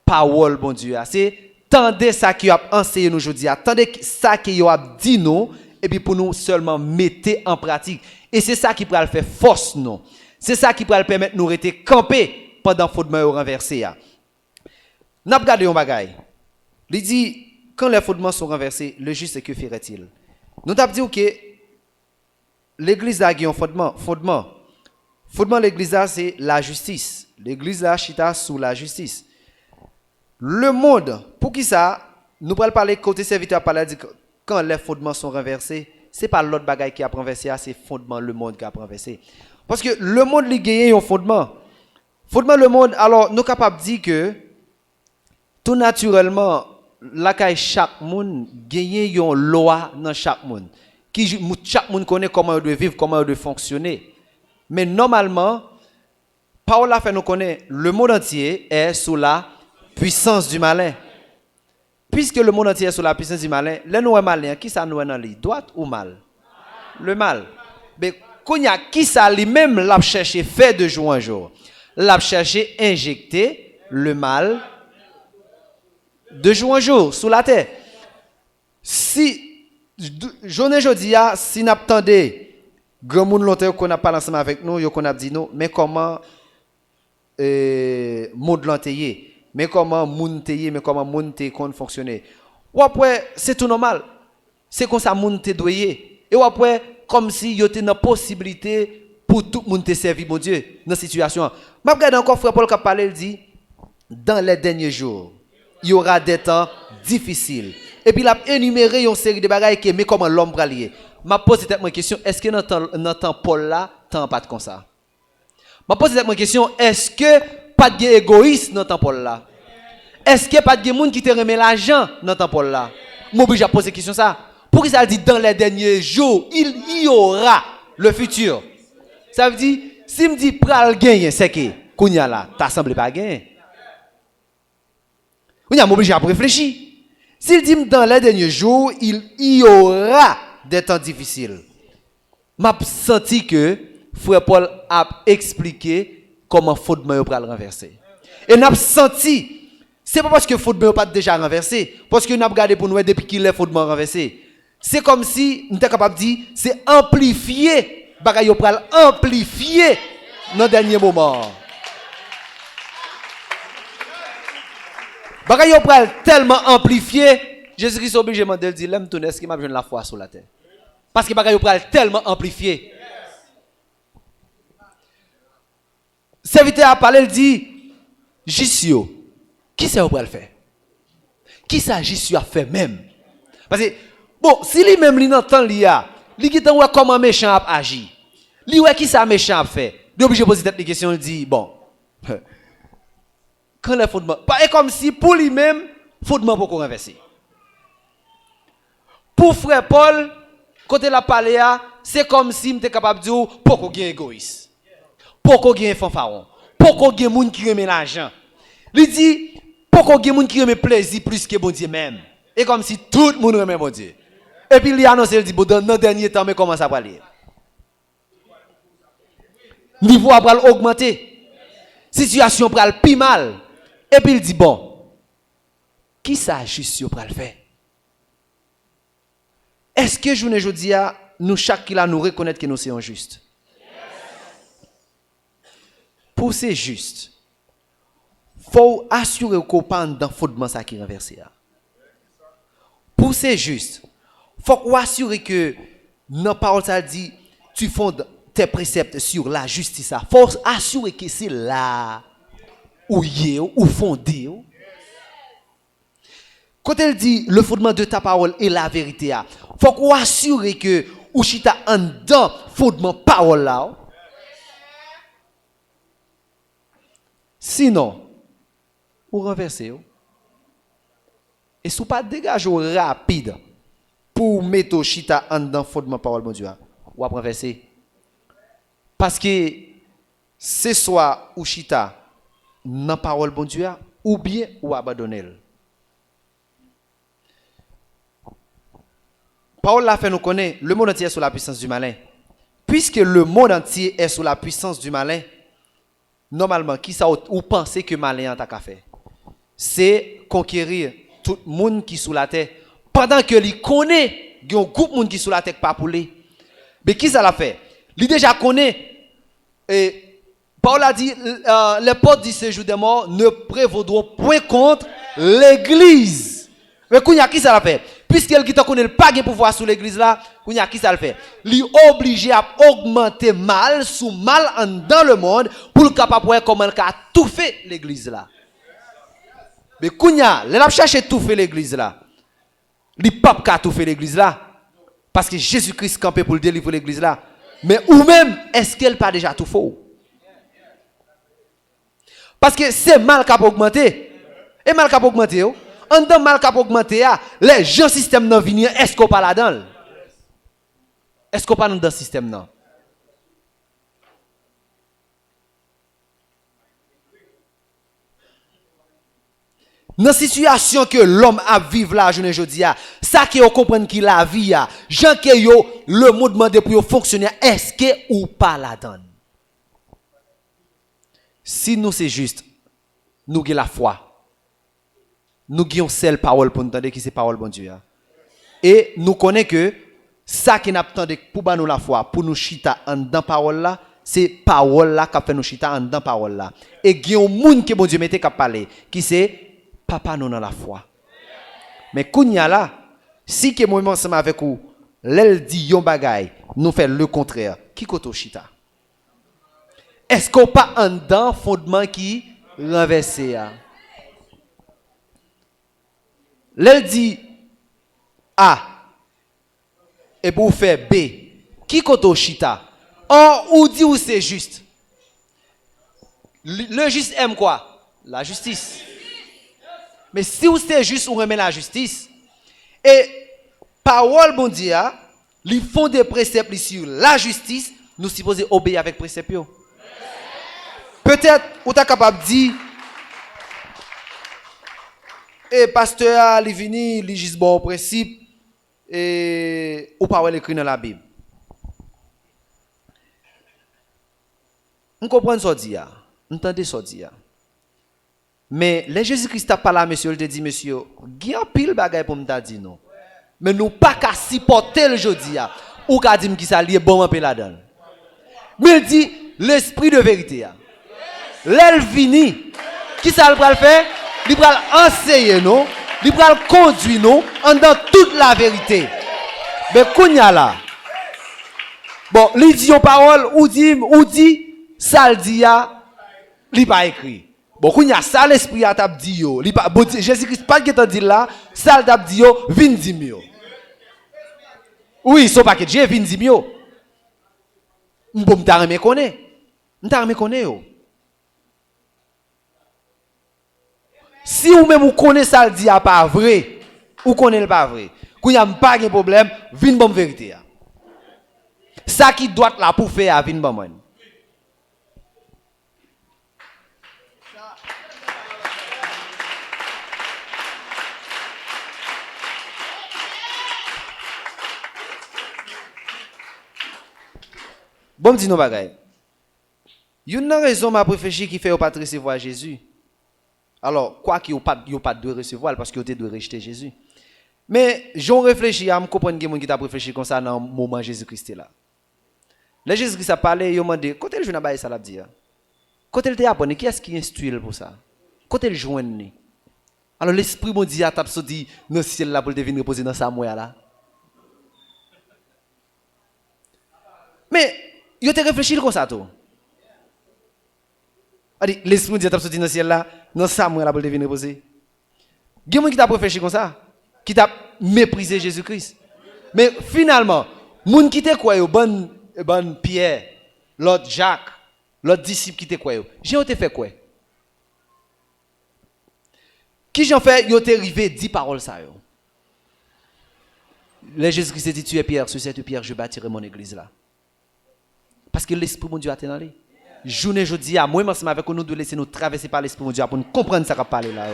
parole bon Dieu. C'est tendez ça qui a enseigné nous aujourd'hui, attendez ça qui a dit nous et puis pour nous seulement mettre en pratique. Et c'est ça qui pourra le faire force nous. C'est ça qui pourra le permettre nous rester campés pendant fondement renversé. N'a pas regardé un bagay. Il dit quand les fondements sont renversés, le juste que ferait-il? Nous t'avons dit que l'église a un fondement. Fondement de l'église c'est la justice. L'église là chita sous la justice. Le monde, pour qui ça? Nous pourrons parler côté serviteur parler dit quand les fondements sont renversés, c'est pas l'autre bagaille qui a renversé, c'est fondement le monde qui a renversé. Parce que le monde lui gagne un fondement. Fondement le monde, alors nous sommes capables de dire que tout naturellement la chaque monde gagne une loi dans chaque monde. Chaque monde connaît comment il doit vivre, comment il doit fonctionner. Mais normalement, Paul a fait nous connaître le monde entier est sous la puissance du malin. Puisque le monde entier est sous la puissance du malin, les nous malin, qui ça nous est dans lui, droite ou mal? Le mal. Mais quand il y a qui ça lui-même l'a cherché fait de jour en jour. L'a cherché injecter le mal de jour en jour sous la terre. Si journée jodi a si n'attendez grand monde longtemps qu'on a parlé ensemble avec nous, yo qu'on a dit nous, mais comment monde l'anteye, mais comment monde teye, mais comment monde te kon fonctionner. Ou après c'est tout normal. C'est comme ça monde te doyer. Et ou après comme si yo te une possibilité pour tout monde te servir bon Dieu dans situation. M'a regarde encore frère Paul qui parler, il dit dans les derniers jours, il y aura des temps difficiles. Et puis il a énuméré une série de bagages qui mais comment l'homme va lier. M'a posé cette question, est-ce que dans temps Paul là, tant pas de comme ça? M'a posé cette question, est-ce que pas de égoïste dans temps Paul là? Est-ce que pas de monde qui te remet l'argent dans temps Paul là? M'oblige à poser cette question ça. Pour que ça dit dans les derniers jours, il y aura le futur. Ça veut dire si me dit pral gagner, c'est que kounya là, t'as semblé pas gagner. On a m'oblige à réfléchir. S'il dit dans les derniers jours, il y aura des temps difficiles. M'a senti que frère Paul a expliqué comment fondement pour le renverser. Et n'a senti c'est pas parce que le fondement pas déjà renversé, parce que nous avons regardé pour nous depuis qu'il est fondement renversé. C'est comme si nous sommes capables de dire, c'est amplifié, bagaille pour amplifier dans le dernier moment. Bagaille pour tellement amplifié, Jésus-Christ est obligé de dire, l'aime tourner, est-ce qu'il m'a besoin de la foi sur la terre? Parce que bagaille pour tellement amplifié. Serviteur a parlé, il dit, Jissio, qui c'est pour le faire? Qui ça Jissio a fait même? Parce que, bon, si lui-même, il entend l'IA, il dit comment méchant a agi. Lui, qui ça méchant a fait? Il est obligé de poser cette question, il dit, bon, quand le fondement, pas comme si pour lui-même, fondement pour qu'on renverser. Pour frère Paul, côté la parler, c'est comme si il était capable de dire, pour qu'on soit égoïste. Pour qu'on soit fanfaron. Pour qu'on soit moun qui remet l'argent. Il dit, pour qu'on soit moun qui remet plaisir plus que bon Dieu même. Et comme si tout le monde remet bon Dieu. Et puis il annonce, il dit, bon, dans le dernier temps, mais comment ça va aller? Niveau va augmenter. Situation va plus mal. Et puis il dit, bon, qui ça juste pour le faire? Est-ce que je ne dis à nous chaque qui là nous reconnaître que nous sommes justes? Pour c'est juste, faut assurer qu'on parle dans fondement ça qui est renversé. Pour c'est juste, faut assurer que nos paroles ça dit tu fondes tes préceptes sur la justice. Faut assurer que c'est là où y ou fondé. Quand elle dit le fondement de ta parole est la vérité, faut qu'on assure que ou chita en dedans fondement parole là. Sinon, ou renverser. Et si vous pas dégager rapide pour mettre chita en dedans fondement parole bon Dieu, ou à renverser. Parce que c'est soit ou chita dans parole bon Dieu ou bien ou abandonner. Paul l'a fait nous connaître, le monde entier est sous la puissance du malin. Puisque le monde entier est sous la puissance du malin, normalement, qui ça ou pensez que malin a qu'à faire? C'est conquérir tout le monde qui est sous la terre. Pendant que lui connaît, il y a un groupe de monde qui est sous la terre pas pour lui. Mais qui ça l'a fait? Lui déjà connaît. Et Paul a dit, les portes du séjour des morts ne prévaudront point contre l'église. Mais qui ça l'a fait? Puisqu'elle qui te connaît pas de pouvoir sur l'église là, qui ça le fait? Lui obligé à augmenter mal sous mal dans le monde pour le capable voir comment il a tout fait l'église là. Mais Kounya, elle a cherché tout fait l'église là. Lui pape a tout fait l'église là parce que Jésus-Christ campé pour le délivrer l'église là. Mais ou même est-ce qu'elle pas déjà tout faux? Parce que c'est mal qui a augmenté. Et mal qui a augmenté. En tant mal cap augmenté, les gens système nan vini, est-ce qu'on pas là-dedans? Est-ce qu'on pas dans le système nan? Dans la situation que l'homme a vivre là, je ne dis, ça qui on comprend qu'il la vie, gens que yo le mot demandé pour fonctionner, est-ce que ou pas là-dedans? Si nous c'est juste, nous avons la foi. Nous avons celle parole pour nous entendre qui c'est parole bon Dieu. Et nous connaissons que ça qui n'a pas pour nous la foi, pour nous chita en dans parole là, c'est parole là qui fait nous chita en dans parole là. Et il y a un monde que bon Dieu mette qu'à parler, qui c'est papa nous dans la foi. Mais kounya là, si que moi ensemble avec vous, l'elle dit yon bagay, nous fait le contraire. Qui koto chita? Est-ce qu'on pas en dans fondement qui renversé a? L'elle dit A et pour faire B, qui koto chita? Or, ou dit ou c'est juste? Le juste aime quoi? La justice. Mais si vous c'est juste, on remet la justice. Et parole bon Dieu, ils font des préceptes sur la justice, nous supposons obéir avec préceptes. Peut-être, vous êtes capable de dire, et pasteur, il vini, il juste bon principe, et ou pas écrit dans la Bible. On comprend ce que dit, on entend ce que dit. Mais les Jésus-Christ a parlé à monsieur, il te dit, monsieur, il y a un pile bagay pour me dire non. Mais nous pas qu'à supporter le jeudi. Ou qu'à dire qui ça lié bon un peu là-dedans. Mais il dit, l'esprit de vérité. L'elle vini. Qui ça va le faire? Il va enseigner nous. Il va conduire nous dans toute la vérité. Mais kounya là. Bon, il dit une parole, ou dit, ça le dit, il pas écrit. Bon, kounya ça l'esprit a t'a dit yo. Jésus-Christ pas qui t'a dit là, ça t'a dit yo, vin di yo. Oui, son paquet, j'ai vin di yo. M'bom t'a remet connaît. M't'a remet connaît yo. Si ou même vous connaissez ça le dit pas vrai, ou connaissez le pas vrai, qu'il n'y a pas de problème, vin bonne vérité. Ça qui doit là pour faire, vin bon man. Bon, dis nous bagay. Une raison m'a réfléchi qui fait au pas recevoir Jésus. Alors, quoi qu'il n'y ait pas de recevoir, parce qu'il y a de rejeter Jésus. Mais, j'en réfléchis à me comprendre que qui t'a réfléchi comme ça dans le moment Jésus-Christ là. Là, Jésus-Christ a parlé, il m'a dit, quand le jeune a ça l'a dit. Quand il t'a appris, qui est-ce qui instruit pour ça? Quand il joint. Alors, l'esprit m'a dit, t'as dit, dans le ciel là pour te venir reposer dans sa moya là. Mais, il t'a réfléchi comme ça tout. L'esprit m'a dit, t'as dit dans le ciel là. Dans ça, moi, là, pour venir reposer. Il y a des gens qui t'a réfléchi comme ça, qui t'a méprisé Jésus-Christ. Mais finalement, les gens qui t'a quoi, bon Pierre, l'autre Jacques, l'autre disciple qui t'a quoi, j'ai fait quoi? Qui j'en fait, ils ont arrivé 10 paroles ça. Le Jésus-Christ dit, tu es Pierre, sur cette pierre, je bâtirai mon église là. Parce que l'Esprit de Dieu a été dans lui. Journée jeudi à moi ensemble avec nous de laisser nous traverser par l'esprit de Dieu pour nous comprendre ça qu'a parlé là.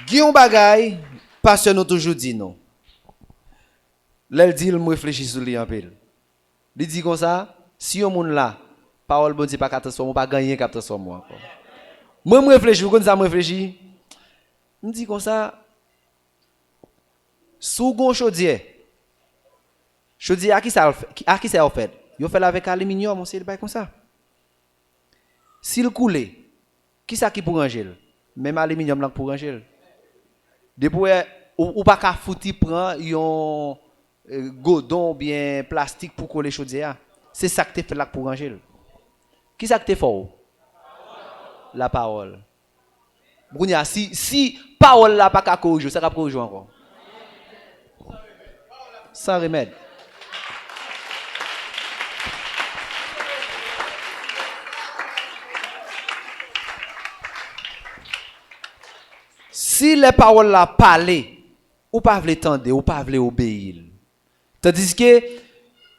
Guillaume bagay pasteur nous toujours dit non. L'elle dit il me réfléchit sur lui en pile. Il dit comme ça, si on monde là, parole bon Dieu pas qu'à transformer, pas gagner qu'à transformer encore. Moi me réfléchis, comme ça me réfléchis. Me dit comme ça sous gon chaudier. Je dis à qui ça en fait? Il fait avec aluminium, on sait pas comme ça. S'il coule, qui ça qui pour ranger? Même aluminium là pour ranger. Depuis ou pas qu'à fouti prend un godon bien plastique pour coller chaudière. C'est ça que tu fais là pour ranger. Qui ça que tu fais? La parole. Si parole là pas qu'à corriger, ça va corriger encore. Sans remède. Si les paroles là parlent, ou pas veulent tendre, ou pas veulent obéir. Tandis que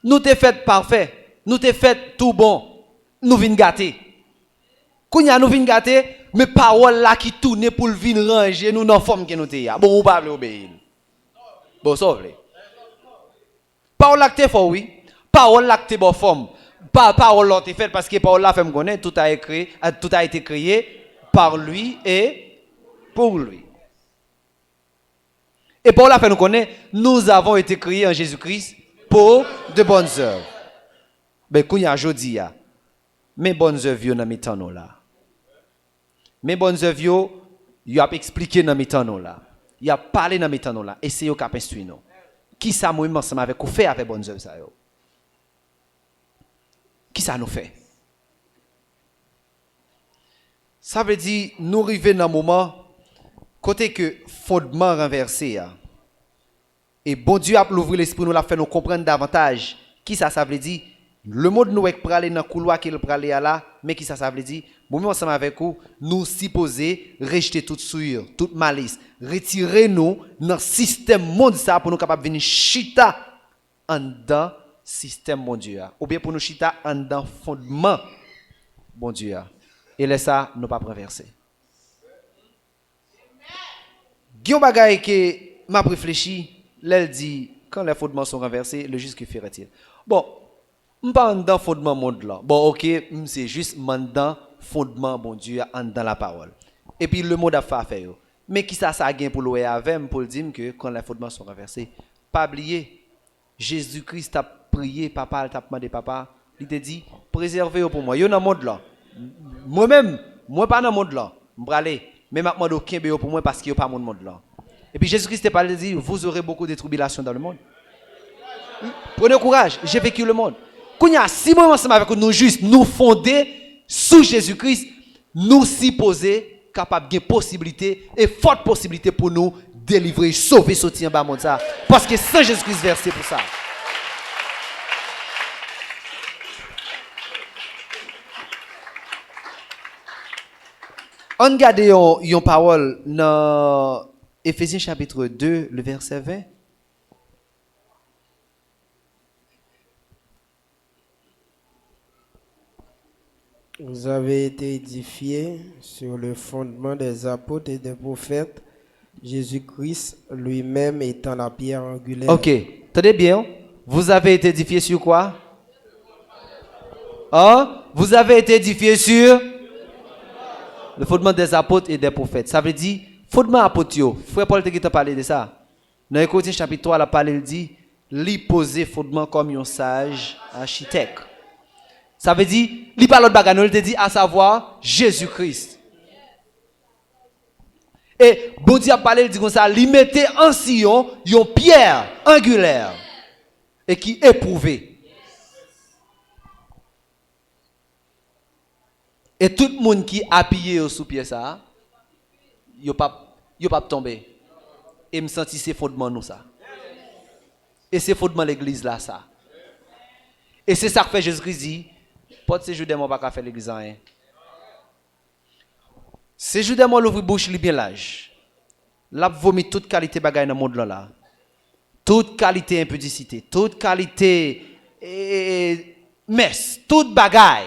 nous t'es fait parfait, nous t'es fait tout bon, nous venons gâter. Quand nous venons gâter, mais paroles là qui tournent pour venir ranger nous dans la forme que nous t'es. Bon, ou pas veulent obéir. Bon, ça veut. Parole là que t'es fort, oui. Parole là que t'es bonne forme. Parole là t'es faite parce que parole là fait me connaître, tout a été créé par lui et pour lui. Et pour la fin, nous connaissons, nous avons été créés en Jésus-Christ pour de bonnes œuvres. Mais quand il y a aujourd'hui, mes bonnes œuvres dans mes temps là. Mes bonnes œuvres, il a expliqué dans mes temps là. Il a parlé dans mes temps là. Et c'est eux qui ont instruit nous. Qui ça moi ensemble avec vous fait avec bonnes œuvres ça yo? Qui ça nous fait? Ça veut dire nous arriver dans un moment côté que fondement renversé et bon Dieu a ouvert l'esprit nous l'a fait nous comprendre davantage qui ça veut dire le monde nous est praler dans couloir qu'il praler là mais qui ça veut dire bon même ensemble avec vous nous supposer rejeter toute souillure toute malice retirer nous dans système monde ça pour nous capable venir chita en dedans système bon Dieu ou bien pour nous chita en dedans fondement bon Dieu et laisse ça nous pas renverser. Guillaume Bagaille que m'a réfléchi, l'elle dit quand les fondements sont renversés, le juste que ferait-il? Bon, pas dans fondement monde là. Bon, OK, c'est juste dans fondement bon Dieu dans la parole. Et puis le monde a fait yo. Mais qui ça gagne pour louer avec pour dire que quand les fondements sont renversés, pas oublier Jésus-Christ a prié papa, t'a demandé papa, il te dit préservez-vous pour moi. Yo dans monde là. Moi-même, moi pas dans monde là. M'bralé, mais m'a demandé aucun béo pour moi parce qu'il y a pas mon monde là. Et puis Jésus-Christ t'a parlé dit vous aurez beaucoup de tribulations dans le monde. Prenez courage, j'ai vécu le monde. Quand il y a 6 mois ensemble avec nous juste nous fonder sous Jésus-Christ, nous supposer capable de possibilité et forte possibilité pour nous délivrer, sauver, sortir en bas monde ça. Parce que sans Jésus-Christ versé pour ça. On regarde une parole dans Éphésiens chapitre 2, le verset 20. Vous avez été édifiés sur le fondement des apôtres et des prophètes, Jésus-Christ lui-même étant la pierre angulaire. Ok, tenez bien. Vous avez été édifiés sur quoi? Hein? Vous avez été édifiés sur le fondement des apôtres et des prophètes. Ça veut dire, fondement apôtre, frère Paul t'a parlé de ça. Dans Corinthiens chapitre 3, la parole dit, lui poser fondement comme un sage architecte. Ça veut dire, il parle de bagage, il te dit à savoir Jésus-Christ. Et bon Dieu a parlé, il dit comme ça, il mettait en sillon une pierre angulaire et qui éprouvait. Et tout le monde qui a appuyé sous pied ça, il ne pas tomber. Et me sentis c'est fondement nous ça. Et c'est fondement l'église là ça. Et c'est ça que fait Jésus-Christ dit, pas de séjour de moi pas faire l'église rien. Séjour de moi l'ouvre bouche li bien large. Là vomit toute qualité bagaille dans le monde là. Toute qualité impudicité, toute qualité messe, toute bagaille.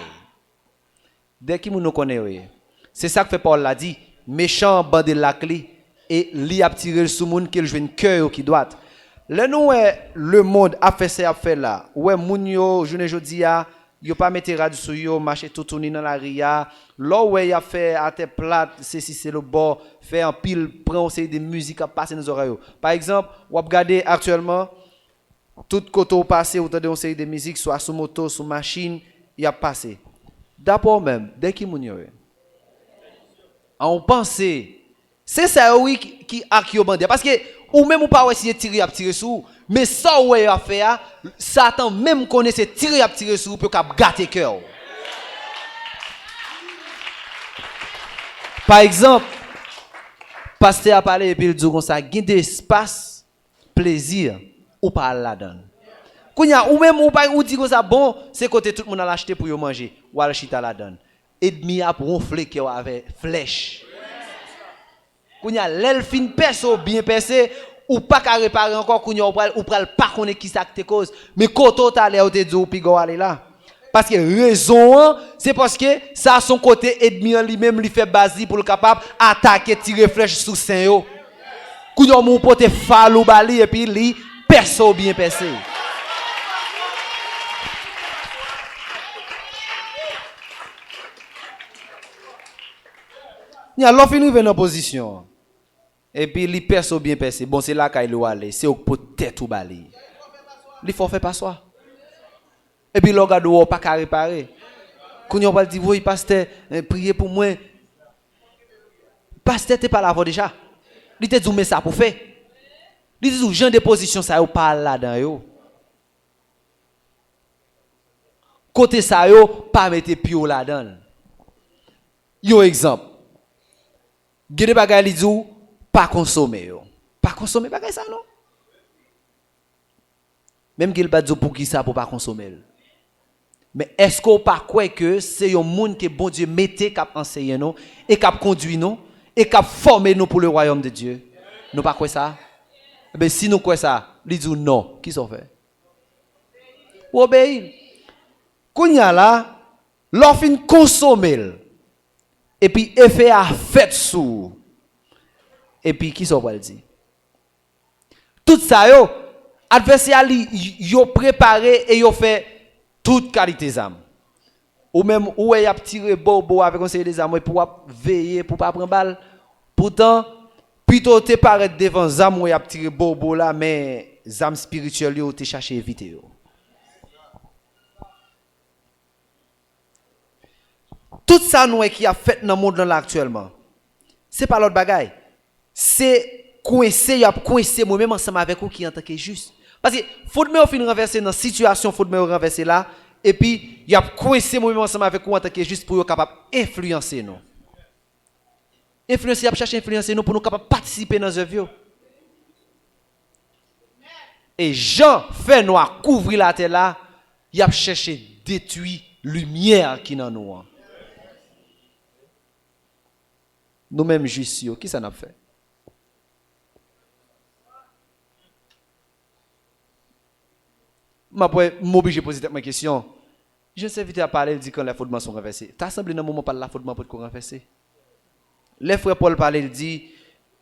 Dès qu'il nous connaît, c'est ça que fait Paul l'a dit, méchant bande la clé et li a tiré sous monde qu'il joue un cœur qui doit. Là nous le monde a fait ça a fait là. Ouais moun yo journée jodi a yo pas mettre radio sur yo marcher tout tourner dans la ria. Là ouais y a fait à tête plate, c'est le bord, fait en pile prend aussi des musiques à passer dans les oreilles. Par exemple, ou regarder actuellement tout côté au passé ou tendez on série de musique soit sur moto, sur machine, y a passé. D'abord même, dès qu'il moun yo. On pense c'est ça oui qui a qui bandé parce que ou même ou pas essayer tirer sur mais ça ouais a fait Satan même connaît c'est tirer sur pour cap gâter cœur. Par exemple, pasteur a parlé et puis il dit comme ça gain d'espace plaisir ou pas là-dedans. Kounya ou même ou pas ou dit comme ça bon c'est côté tout le monde a l'acheter pour yo manger ou aller chita là-dedans. Ennemi a ronfler cœur avec flèche. Kounya l'elfin perso bien percé ou pas qu'à réparer encore kounya ou pral pas connaît qui ça te cause mais koto ta l'air te dit ou pigo aller là parce que raison c'est parce que ça son côté ennemi lui-même lui fait basi pour le capable attaquer tirer flèche sous sein yo kounya mon pote falou bali et puis li perso bien percé. Il y a l'offre nous en position. Et puis les perso bien percé. Bon c'est là qu'il doit aller, c'est peut-être ou bali. Il faut faire pas soi. Et puis le gars doit pas qu'à réparer. Quand on va dire oui pasteur, priez pour moi. Pasteur t'es pas là déjà. Il te dit mais ça pour faire. Il dit genre de position ça yo pas là dedans yo. Côté ça yo pas mettre pied là dedans. Yo exemple. Gade bagay li dou pas consommer yo. Pas consommer bagay ça non. Même qu'il pas dou pour qui ça pour pas consommer. Mais est-ce qu'on pas croit que c'est un monde que bon Dieu mettait cap enseigner nous et cap conduit nous et cap former nous pour le royaume de Dieu. Nous pas croit ça. Ben si nous croit ça, li dou non, qui s'en fait? Ou obéir. Kounya là, l'offre consommer. Et puis effet a fait sous. Et puis qui s'en va le dire? Tout ça yo adversaire yo préparé et yo fait toute qualité d'âme. Ou même où y a tiré bobo avec un conseiller des âmes pour veiller pour pas prendre balle. Pourtant plutôt te paraître devant zam où y a tiré bobo là mais zam spirituel yo te chercher éviter yo. Tout ça nous qui a fait dans le monde là actuellement. C'est pas l'autre bagaille. C'est coincé, y a coincé moi-même ensemble avec vous qui en tant que juste. Parce que faut me fin renverser dans situation, faut me renverser là et puis y a coincé moi-même ensemble avec vous en tant que juste pour être capable influencer nous. Influencer, y a chercher influencer nous pour nous capable participer dans œuvre. Et Jean fait noir couvrir la terre là, y a cherché détruire lumière qui dans nous. Nous-mêmes juste, qui ça n'a fait? Je m'oblige à poser ma question. Je suis invité à parler, il dit quand les fondements sont renversés. Tu as semblé dans le moment par la fondement pour te renverser. Les frères Paul parlait, il dit,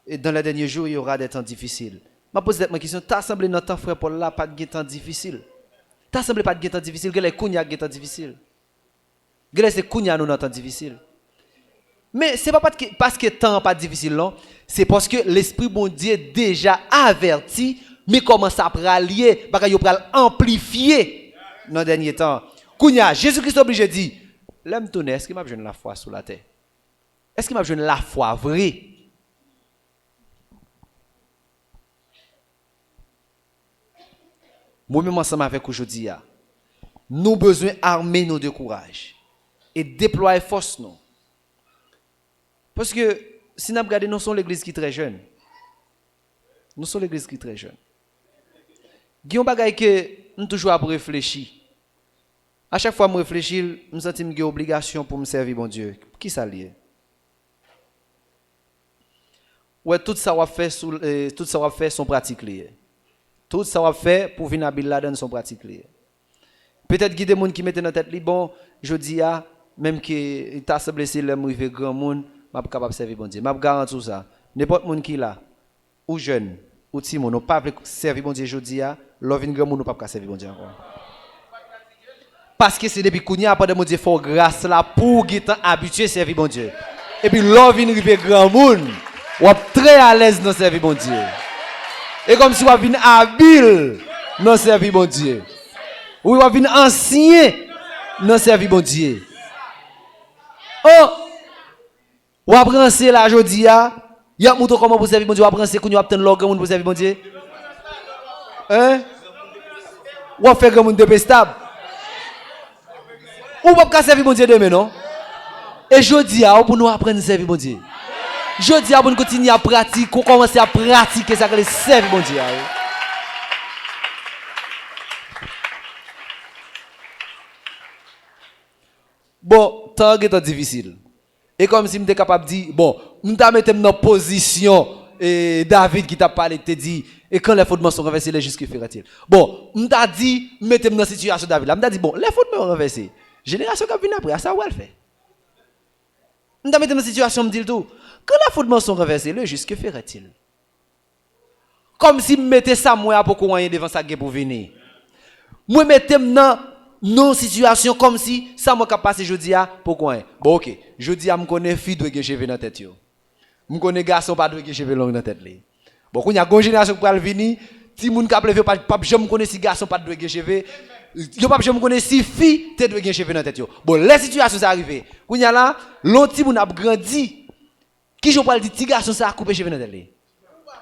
dans les derniers jours, il y aura des temps difficiles. Je pose ma question, tu as semblé dans le temps, frère Paul, là, pas de temps difficile. Tu as semblé pas de temps difficile, que les kounya de temps difficile. Que les kounya nous dans temps difficile. Mais ce n'est pas parce que le temps n'est pas difficile, non. C'est parce que l'Esprit bon Dieu déjà averti, mais commence à rallier, parce qu'il va amplifier dans le dernier temps. Kounya, Jésus-Christ obligé de dire, l'aime tourner, est-ce qu'il m'a besoin de la foi sous la terre? Est-ce qu'il m'a besoin de la foi vraie? Moi-même ensemble avec aujourd'hui, nous avons besoin d'armer nos de courage et déployer force nous. Parce que si nous regardons, nous sommes l'église qui est très jeune. Nous sommes l'église qui est très jeune. Il y a un bagage que nous toujours à réfléchir. À chaque fois que je réfléchis, je sens une obligation pour me servir mon Dieu. Qui ça lié? Ouais, tout ça va faire son pratique lié. Tout ça va faire pour venir à Bill dans son pratique lié. Peut-être qu'il y a des gens qui mettent dans la tête, bon, je dis, même que tu as blessé le mauvais grand monde, je suis capable de servir bon Dieu. Je garantis tout ça. N'importe qui qui est là, ou jeune, ou petit monde, pas servir bon Dieu, je dis, l'offre grand monde, pas servir bon Dieu encore. Parce que c'est depuis qu'on y a pas de mon Dieu fort grâce là pour être habitué à servir bon Dieu. Et puis l'offre grand monde, ou très à l'aise dans servir bon Dieu. Et comme si vous avez habile dans servir bon Dieu. Ou vous avez ancien dans servir bon Dieu. Oh! Ou apprendre là aujourd'hui, il y a montre comment vous servir bon Dieu, ou apprendre qu'on y a obtenir l'organe pour servir bon Dieu. Hein? Ou faire grand monde dépestable. Ou pas servir bon Dieu demain non? Et jeudi pour nous apprendre à servir bon Dieu. Jeudi pour nous continuer à pratiquer, qu'on commence à pratiquer ça que les servir bon Dieu. Bon, temps est difficile. Et comme si je suis capable de dire, bon, je vais mettre dans position et David qui t'a parlé, te dit, et quand les fondements sont renversés, les justes que fera-t-il? Bon, je t'ai dit, mettez-moi dans la situation de David. Je t'ai dit, bon, les fondements sont renversés. Génération qui vient après, ça va le faire. Je t'ai mis dans la situation, je me dis tout. Quand les fondements sont renversés, le juste que fera-t-il? Comme si je mettais ça moi pour qu'on ait devant ça pour venir. Moi, mettez-moi dans nos situations comme si ça m'a passé jeudi pourquoi bon ok jeudi me connais fille doit que cheveux dans tête yo me connais garçon pas doit que cheveux long dans tête li bon quand y a une génération qui va venir ti moun ka lever pas jamais connais si garçon pas doit que cheveux yo pas jamais connais si fille te doit que cheveux dans tête yo bon les situations ça arrivé quand y a là l'autre ti moun a grandi qui je parle dit ti garçon ça a coupé cheveux dans tête li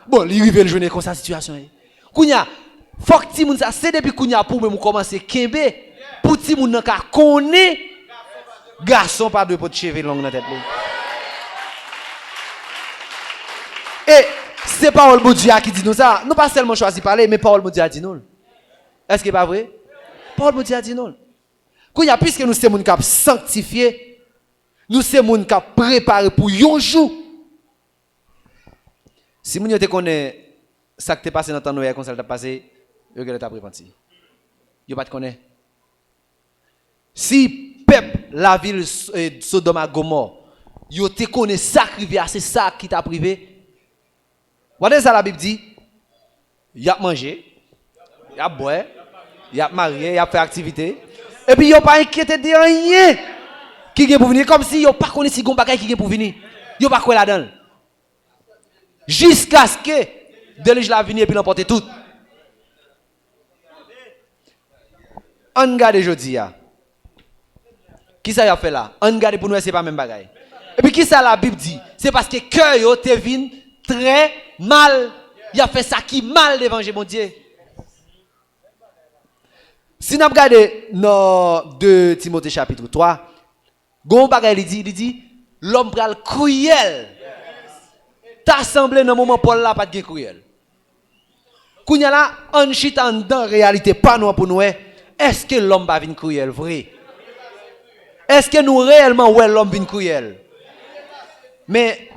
bon li rive le journée comme ça situation quand y a faut que ti moun ça c'est depuis quand y a pour me commencer kembe pour ti moun nan ka connaît garçon pas de pot cheveux long dans tête li et c'est parole de Dieu qui dit nous ça nous pas seulement choisi parler mais parole de Dieu dit nous est-ce que pas vrai parole de Dieu dit nous quand y a puisque nous c'est moun qui sanctifié nous c'est moun qui préparé pour un jour si moun yo te connaît ça qui t'est passé dans temps noir comme ça t'a passé yo que t'a repenti yo pas te connaît. Si peuple la ville Sodome et Gomorrhe, yo te connaît ça qui vient, c'est ça qui t'a privé. Voilà ça la Bible dit. Y a mangé, y a boire, y a marié, y a fait activité. Et puis, ils pas inquiété de rien qui vient pour venir. Comme si ils pas connaissent si gon bagay qui vient pour venir. Ils pas quoi là-dedans. Jusqu'à ce que Delege la venir et puis l'emporter tout. On regarde aujourd'hui. Qui ça y a fait là? On regarde pour nous, c'est pas même bagaille. Et puis qui ça la Bible dit? C'est parce que cœur yo te vin très mal. Il a fait ça qui mal devant mon Dieu. Si nous regardons dans 2 Timothée chapitre 3, gon bagaille il dit l'homme pral cruel. T'as semblé dans moment Paul là pas de cruel. Kounya là on chita dans réalité pas nous pour nous. Est-ce que l'homme va venir cruel vrai? Est-ce que nous réellement ouais l'homme vient cruel? Mais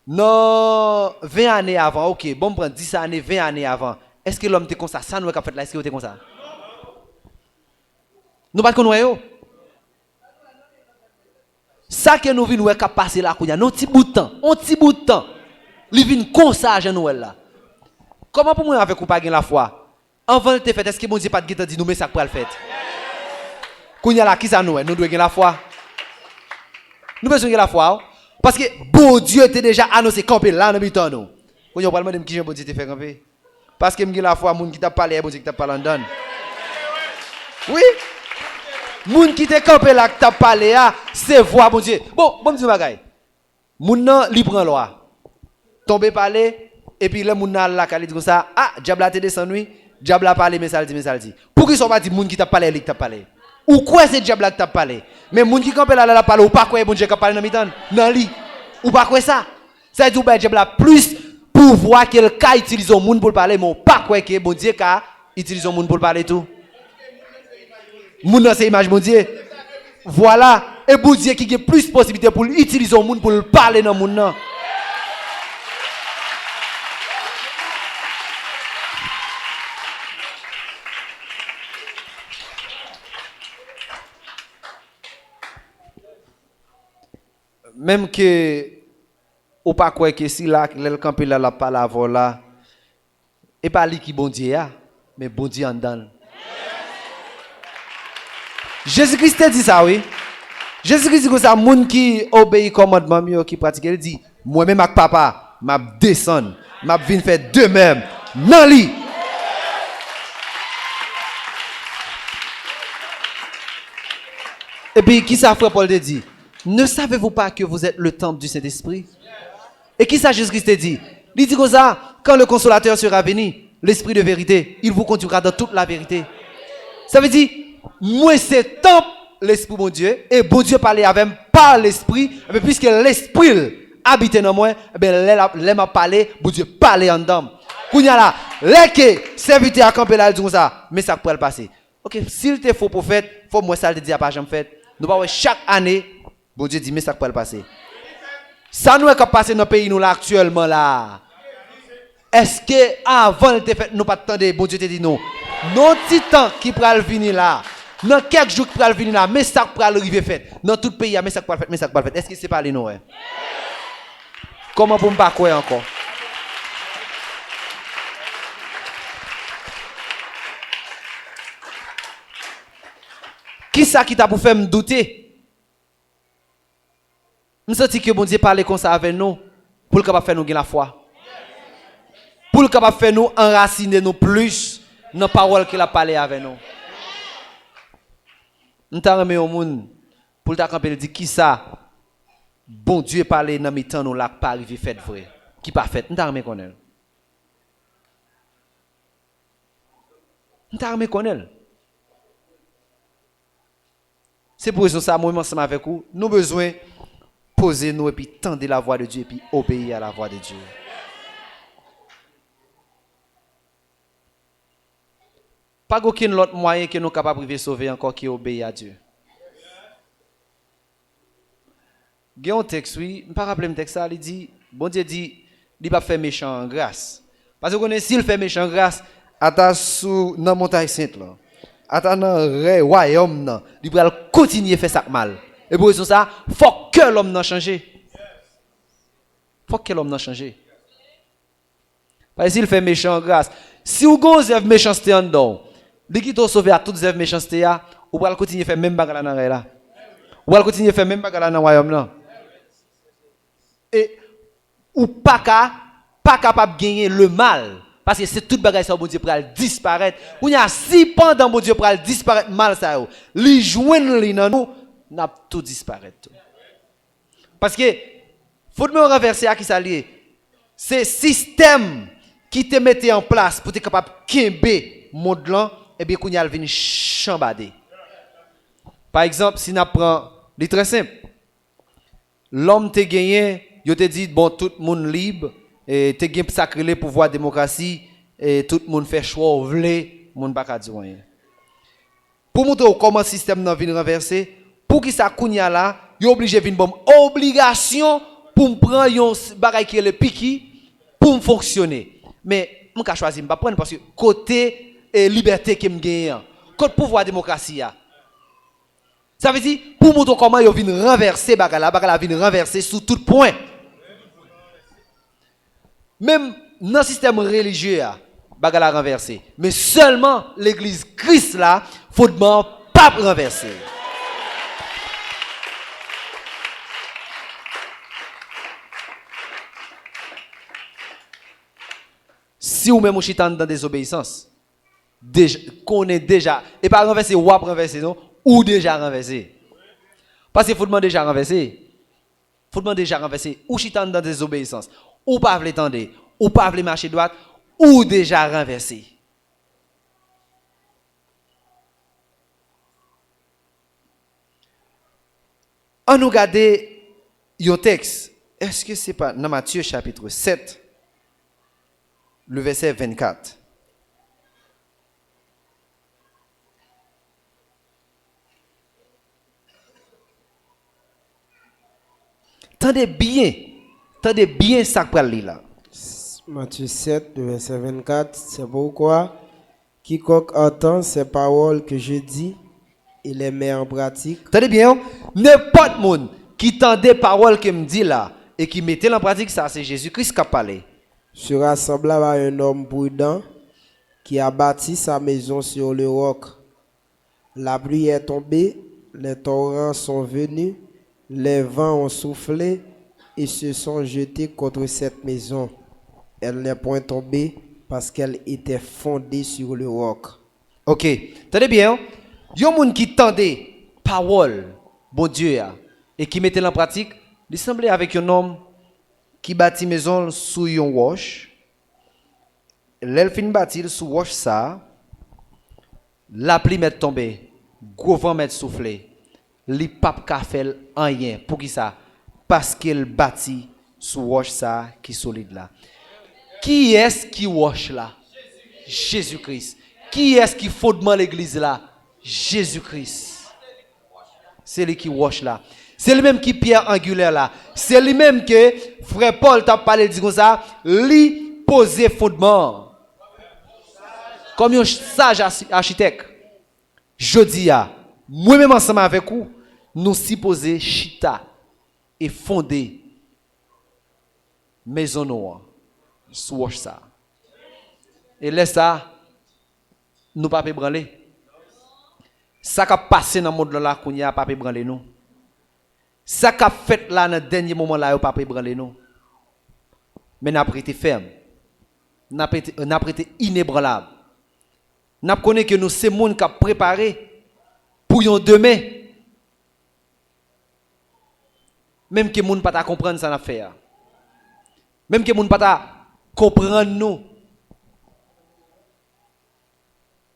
non 20 années avant, OK, bon prend 10 années, 20 années avant. Est-ce que l'homme était comme ça? Ça nous a fait là, est-ce que était comme ça? Nous pas connaître. Ça que nous vinn ouais qu'a passer là kounya, non petit bout de temps, li vinn comme ça Noël là. Comment pour moi avec ou pas gain la foi? Avant de te fait, est-ce que bon Dieu pas de dit nous mais ça pour le faire? Kounya là qui ça nous doit gagner la foi. Nous besoin gagner la foi parce que bon Dieu était déjà annoncé camper là dans mi-temps nous. Kounya parle de qui bon Dieu te fait camper. Parce que me gagner la foi moun qui t'a parlé bon Dieu qui t'a parlé en donne. Oui. Moun qui te camper là qui t'a parlé c'est voix bon Dieu. Bon Dieu bagay. Moun nan li prend loi. Tomber parler et puis le moun nan là qui dit comme ça, diable a te descendu oui. Diable a parlé mais ça le dit. Pour qui sont pas dit moun qui t'a parlé qui t'a parlé. Ou quoi c'est diable qui t'a parlé? Mais moun qui campe là la parole ou pas quoi bon Dieu qui parlé dans mi-temps dans lit. Ou pas quoi ça? Ça veut dire que diable a plus pouvoir qu'elle ka utiliser au monde pour parler mais pas quoi que bon Dieu ka utiliser au monde pour parler tout. Moun dans ces images bon Dieu. Voilà et bon Dieu qui a plus possibilité pour utiliser au monde pour parler dans monde nan. Même que ou pas quoi que si là le camper là la parole là et pas lui qui bon Dieu mais bon Dieu en dedans. Jésus-Christ dit ça oui. Jésus-Christ dit que ça monde qui obéit commandement mieux qui pratique il dit moi même avec papa m'a descendre m'a venir faire de même dans lui. Et puis qui ça frère Paul te dit? Ne savez-vous pas que vous êtes le temple du Saint-Esprit? Et qui ça Jésus-Christ dit? Il dit comme ça, quand le consolateur sera venu, l'Esprit de vérité, il vous conduira dans toute la vérité. Ça veut dire, moi c'est temple, l'Esprit bon Dieu, et bon Dieu parlait avec moi par l'Esprit, mais puisque l'Esprit habite dans moi, l'homme m'a parlé, bon Dieu parlait en dedans. Kounya là, les serviteur à camper là, il dit comme ça, mais ça pourrait le passer. Ok, s'il te faut prophète, faut moi ça le dire à pas jamais fait. Nous pas chaque année. Bon Dieu dit, mais ça peut le passer. Ça nous est passé dans le pays nous là actuellement là. Est-ce que avant le fait nous pas attendre bon Dieu te dit non. Non petit temps qui pral venir là. Dans quelques jours qui pral venir là, mais ça pral arriver fait. Dans tout pays mais ça pral fait, mais ça pral fait. Est-ce que c'est pas les nous? Comment pour me pas croire encore? Qui ça qui t'a pour faire me douter? Je sens que bon Dieu parle comme ça avec nous pour le capable faire nous gagner la foi. Pour le capable faire nous enraciner nous plus dans la parole qu'il a parlé avec nous. Nous t'avons remis au monde pour le camper dire qui ça bon Dieu parler dans mi-temps nous là pas arrivé fait vrai qui pas fait. Nous t'avons remis connaître. Nous t'avons remis connaître. C'est pour ça moi ensemble avec vous nous besoin poser nous et puis tendre la voix de Dieu et puis obéir à la voix de Dieu. Pas aucun autre moyen que nous sommes capables de sauver encore qui obéit à Dieu. Il y a un texte, oui, je ne me rappelle pas le texte, il dit, bon Dieu dit, il ne va pas faire méchant en grâce. Parce que s'il fait méchant en grâce, à sous dans la montagne sainte, à dans le royaume, il va continuer à faire ça mal. Et pour ça, il faut que l'homme n'a changé. Il faut que l'homme n'a changé. Parce qu'il fait méchant en grâce. Si vous avez une méchanceté en dedans, il qui t'a sauvé à toute cette méchanceté, ou va continuer faire même bagarre dans là. Ou va continuer faire même bagarre dans royaume là. Et ou pas capable de gagner le mal parce que c'est toute bagarre ça bon Dieu pour disparaître. On y a si pendant bon Dieu pour disparaître mal ça yo. Li joindre li dans nous n'a tout disparaître. Parce que faut me renverser à qui ça lié. C'est système qui te mettait en place pour être capable de kembe monde là et bien qu'on y a venu chambader. Par exemple, si on prend les très simple. L'homme te gagné, yo te dit bon tout le monde libre et te gagné sacré le pouvoir démocratie et tout le monde fait choix ou vle, monde pas ka dire rien. Pour montrer comment le système n'a vient renverser, pour qui ça kounya là, yo obligé vinn bon obligation pour me prendre yon bagay qui est le piqui pour me fonctionner. Mais moi ka choisi me pas prendre parce que côté liberté que me gagne, côté pouvoir démocratie a. Ça veut dire pour montrer comment yo vinn renverser bagay la vinn renverser sous tout point. Même dans le système religieux bagay la renverser, mais seulement l'église Christ là fondement pas renverser. Si ou même ou chitan dans désobéissance, connaît déjà, et pas renverser ou pas renverser, non, ou déjà renversé. Parce que faut déjà renverser. Faut déjà renverser, ou chitan dans désobéissance, ou pas vle tendre, ou pas vle marcher droite, ou déjà renversé. On nous regarde un texte. Est-ce que c'est pas dans Matthieu chapitre 7? Le verset 24. Tendez bien ça que parle là. Matthieu 7, le verset 24, c'est pourquoi quiconque entend ces paroles que je dis et les met en pratique. Tendez bien, n'importe monde qui tend des paroles que me dit là et qui mettait en pratique ça, c'est Jésus-Christ qui a parlé. Sera semblable à un homme prudent qui a bâti sa maison sur le roc. La pluie est tombée, les torrents sont venus, les vents ont soufflé et se sont jetés contre cette maison. Elle n'est point tombée parce qu'elle était fondée sur le roc. Ok, tenez bien, il y a des gens qui tendaient parole, bon Dieu, et qui mettaient en pratique, il semblait avec un homme qui bâtit maison sous une roche. L'elfine bâtit sous roche ça, la pluie met tombé, gros vent met soufflé, li pape ka fait rien pour qui ça? Parce qu'il bâtit sous roche ça qui solide là. Qui est-ce qui roche là? Jésus-Christ. Qui est-ce qui fondement l'église là? Jésus-Christ. C'est lui qui roche là. C'est lui-même qui pierre angulaire là. C'est lui-même que frère Paul t'a parlé dit comme ça, lui poser fondement. Comme un sage architecte. Je dis à moi-même ensemble avec vous, nous supposons chita et fonder maison noire sur ça. Et laisse ça nous pas branler. Ça qui a passé dans le monde là qu'on y a pas branler nous. Ça qui a fait là dans le dernier moment là pas branler nous. Mais n'a pas été ferme. N'a pas été inébranlable. N'a connaît que nous c'est monde qui a préparé pour yon demain. Même que monde pas ta comprendre ça n'a fait. Même que monde pas ta comprendre nous.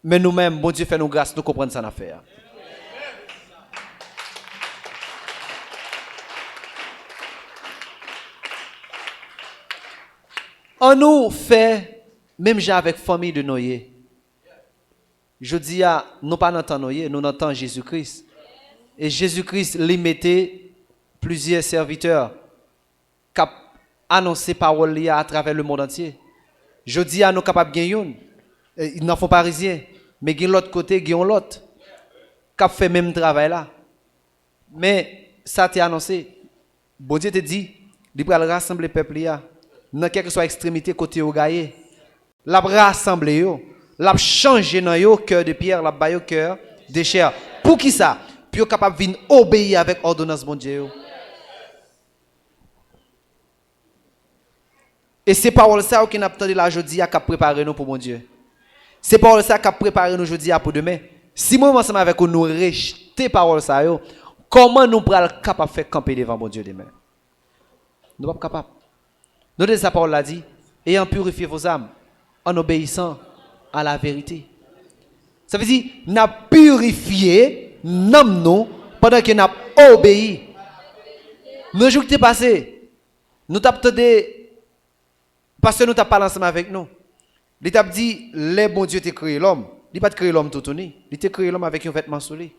Mais nous-mêmes, bon Dieu fait nous grâce de comprendre ça n'a fait. On nous fait même j'ai avec famille de Noé. Je dis à nous pas n'entend Noé, nous n'entend Jésus-Christ. Et Jésus-Christ lui mettait plusieurs serviteurs qui annoncé parole à travers le monde entier. Je dis à nous capables de gagner. Ils n'en font pas parisien, mais de l'autre côté, ils ont l'autre qui fait même travail là. Mais ça t'est annoncé. Bon Dieu te dit, il va rassembler le peuple là. Dans quelle que soit extrémité côté au gaillé. L'a rassembler yo, l'a changer dans yo cœur de pierre, l'a bailler cœur de chair. Pour qui ça? Pour capable de venir obéir avec ordonnance bon Dieu. Et c'est parole ça qui n'a entendu la jeudi à préparer nous pour mon Dieu. C'est parole ça qui a préparé nous jeudi pour demain. Si moi ensemble avec nous rejeter parole ça yo, comment nous pourrons capable faire camper devant mon Dieu demain? Nous ne sommes pas capables. Notez sa parole l'a dit, ayant purifié vos âmes en obéissant à la vérité. Ça veut dire, n'a purifié nous pendant que n'a obéi. Nous jours qui passé, nous t'avons parce que nous t'avons parlé ensemble avec nous. Il t'a dit, les bon Dieu t'a créé l'homme. Il n'a pas créé l'homme tout tourné. Il t'a créé l'homme avec un vêtement sous lui.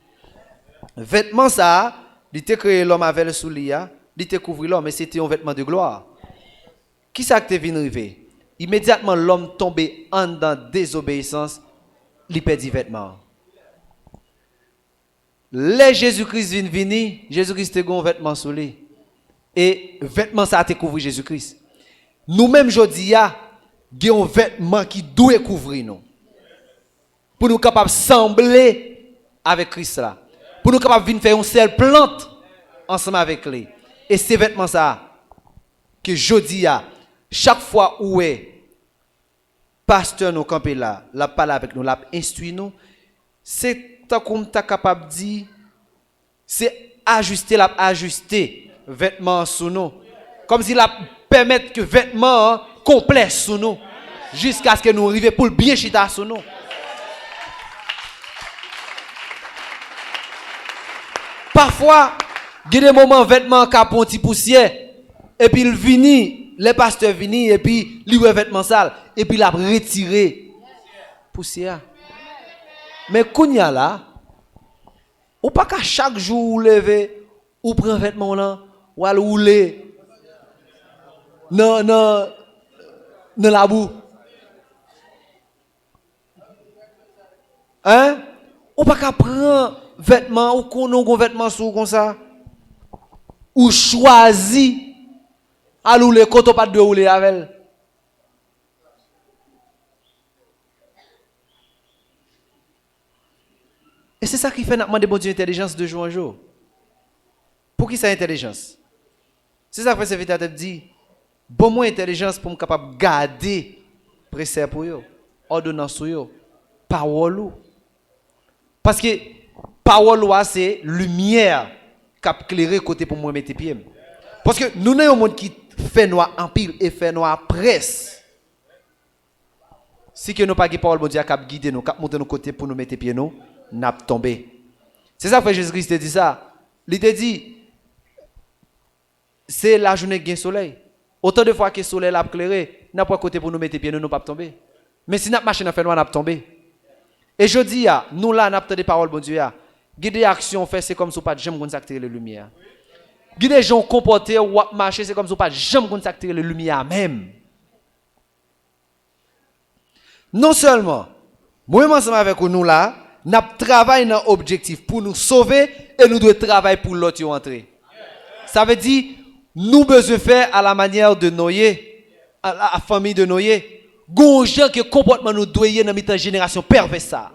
Vêtement ça, il t'a créé l'homme avec le sous lui, il t'a couvert l'homme, et c'était un vêtement de gloire. Qui ça que venu arriver? Immédiatement l'homme tombé en dans désobéissance, il perdit vêtement. Les Jésus-Christ vient venir, Jésus-Christ a un vêtement sous lui. Et vêtement ça a été couvert Jésus-Christ. Nous-mêmes aujourd'hui, il y a un vêtement qui doit couvrir nous. Pour nous capables de sembler avec Christ là. Pour nous capables de venir faire une seule plante ensemble avec lui. Et ces vêtements ça que aujourd'hui, chaque fois où est pasteur nous camper là, la parle avec nous, la instruit nous, c'est tant qu'on t'a capable de dire, c'est ajuster vêtements sous nous. Comme si la permettre que vêtements complets sous nous, jusqu'à ce que nous arrivions pour le bien chita sous nous. Parfois, il y a des moments vêtements qui ont un petit poussière, et puis il vient, les pasteurs viennent, et puis il a vêtements sales, et puis il a retiré poussière. Mais quand il y a là, ou pas qu'à chaque jour vous levez, ou prend vêtements là, ou aller rouler dans la boue. Hein? Ou pas qu'à prendre vêtements, ou qu'on a un vêtement sous comme ça, ou choisi à rouler quand on pas de rouler avec. Et c'est ça qui fait notre demander de intelligence de jour en jour. Pour qui ça intelligence? C'est ça que fait serviteur te dit. Bon moi intelligence pour me capable garder précepte pour yo, ordonnance pour yo, parole. Parce que parole c'est lumière qui a éclairé côté pour moi mettre pied. Parce que nous sommes un monde qui fait noir en pile et fait noir presse. Si que nous pas de parole bon Dieu qui guider nous, qui monter nos côté pour nous mettre pied nous, n'a tombé. C'est ça que Jésus-Christ te dit ça. Il te dit c'est la journée qui a soleil. Autant de fois que le soleil a éclairé, n'a pas côté pour nous mettre pieds nous pas tomber. Mais si notre machine a fait noir n'a tomber. Et je dis nous là n'a pas des paroles bon Dieu guider action fait c'est comme si pas jamais contacter les lumières. Guider les gens comporter ou marcher c'est comme si pas jamais contacter les lumières même. Non seulement moi ensemble avec nous là, n'a travaillé dans objectif pour nous sauver et nous devons travailler pour l'autre entrer. Ça veut dire nous besoin faire à la manière de Noé, à la famille de Noé. Gon gens que comportement nous doyer dans une génération perverse ça.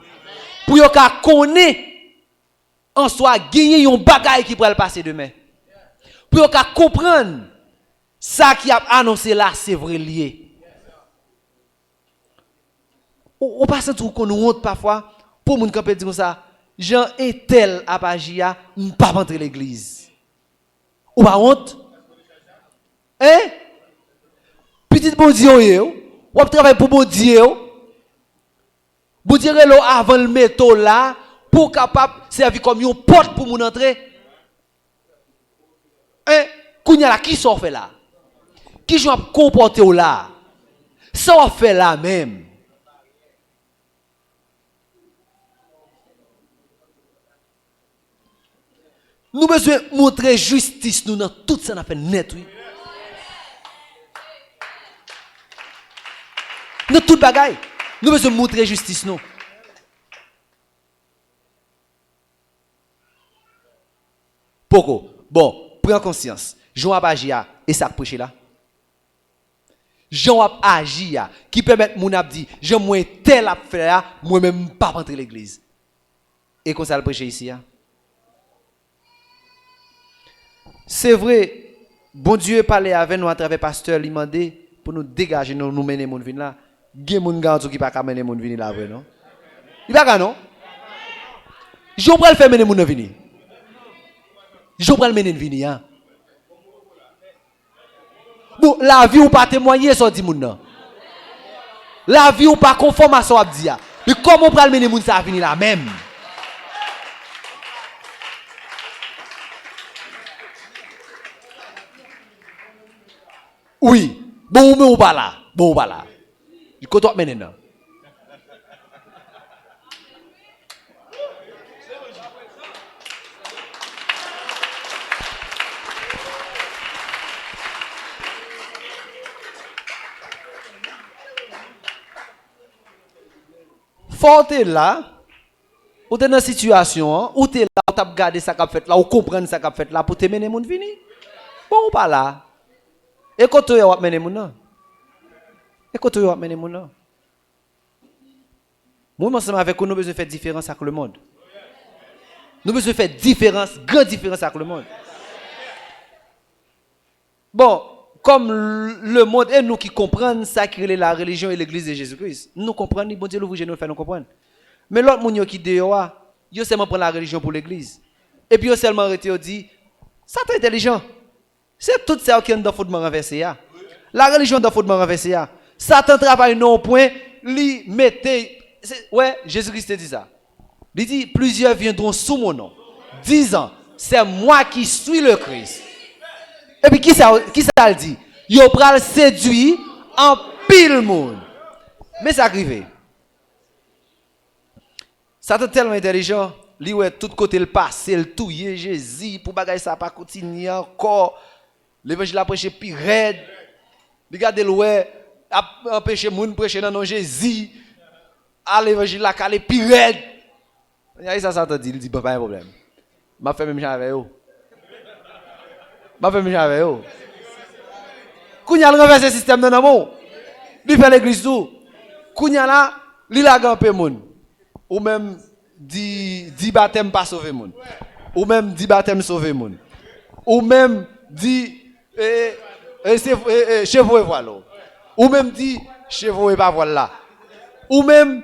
Pour yo ka connaître en soi gagner un bagage qui pourrait passer demain. Pour yo ka comprendre ça qui a annoncé là c'est vrai lié. On passe tout qu'on nous honte parfois pour moun camper dire ça, Jean est tel à Pagia, pas rentrer l'église. Ou pas honte? Hein? Petit bon Dieu, ou travaille pour bon Dieu. Vous direz là avant le métaux là pour capable servir comme une porte pour mon entrer. Hein? Kounya là qui sort fait là? Qui joue à comporter là? Ça fait là même. Nous besoin montrer justice nous dans tout ça n'a fait net oui. Dans toute bagaille, nous besoin montrer justice nous. Pourquoi? Bon, prends conscience. Jean a agi et ça prêcher là. Jean a agi qui permet mon a dit, Jean moi tel a fait là, moi même pas rentrer l'église. Et qu'on ça le prêcher ici. Hein? C'est vrai, bon Dieu parlait avec nous à travers pasteur, il m'a dit pour nous dégager, nous mener mon vin là. Il y a des gens qui ne peuvent pas mener mon vin là, non? Il ne peut pas, non? Je vais le faire mener mon vin. Je vais le mener mon vin. Hein? Bon, la vie ou pas témoigner, ça dit moun. La vie ou pas conforme à ça dit. Mais comment on peut le mener moun ça venir là même? Oui. Bon mais ou pas là. Bon ou pas là. Du côté mener non. Faut t'es là, ou t'es dans une situation, ou t'es là, ou t'as regardé ça qu'a fait là, ou comprendre ça qu'a fait là, pour te mener moun vini. Bon ou pas là. Et quand tu vas mener moun nan. Et quand tu vas mener moun nan. Moi, ensemble avec vous, nous besoin faire différence avec le monde. Nous besoin faire différence, grande différence avec le monde. Bon, comme le monde et nous qui comprenons ça qui est la religion et l'église de Jésus-Christ, nous comprenons, bon Dieu l'ouvre nous faire nous comprendre. Mais l'autre monde qui dehors, il seulement prend la religion pour l'église. Et puis il seulement arrêté et dit ça est intelligent. C'est tout ça qui est dans fondement renversé. La religion dans fondement renversé. Satan travaille non point, lui mettez ouais, Jésus-Christ dit ça. Il dit plusieurs viendront sous mon nom, disant c'est moi qui suis le Christ. Et puis qui ça le dit? Yo pral séduit en pile monde. Mais ça arrive. Satan tellement intelligent, lui ouais tout côté le passé, le touyer Jésus pour bagaille ça pas continuer encore. L'évangile a prêché puis raide. Regardez le ouais empêcher monde prêcher dans nom Jésus. À l'évangile la calé puis raide. Il y a ça Satan dit, il dit pas de problème. M'a fait même avec eux. M'a fait même avec eux. Kounya le renverser système dans l'amour. Lui fait l'église tout. Kounya là, li la gamper moun. Ou même dit baptême pas sauver moun. Ou même dit baptême sauver moun. Ou même dit chevaux et voilà. Ou même dit chevaux et pas voilà. Ou même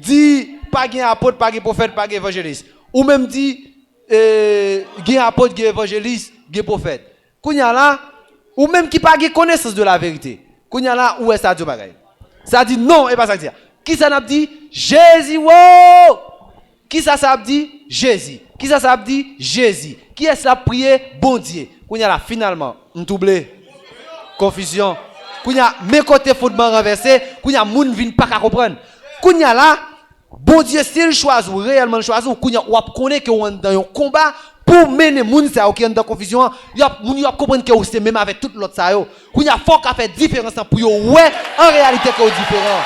dit pas gain apôtre, pas gain prophète, pas gain évangéliste. Ou même dit gain apôtre, gain évangéliste, gain prophète. Kounya là, ou même qui pas gain connaissance de la vérité. Kounya là, où est ça dit bagaille? Ça dit non et pas ça dire. Qui ça n'a dit? Jésus. Wow! Qui ça dit? Jésus. Qui ça dit? Jésus. Qui est-ce la prié? Bon Dieu. Kounya là finalement, m'toublé. Confusion. Kounya mes côtés fondement renversé, kounya moun vinn pas comprendre. Kounya là, bon Dieu s'il choisit ou réellement choisit ou kounya ou connaît que on dans un combat pour mener moun ça qui est dans confusion, moun y a comprendre que c'est même avec tout l'autre ça yo. Kounya faut qu'a fait différence pour yo ouais en réalité que différent.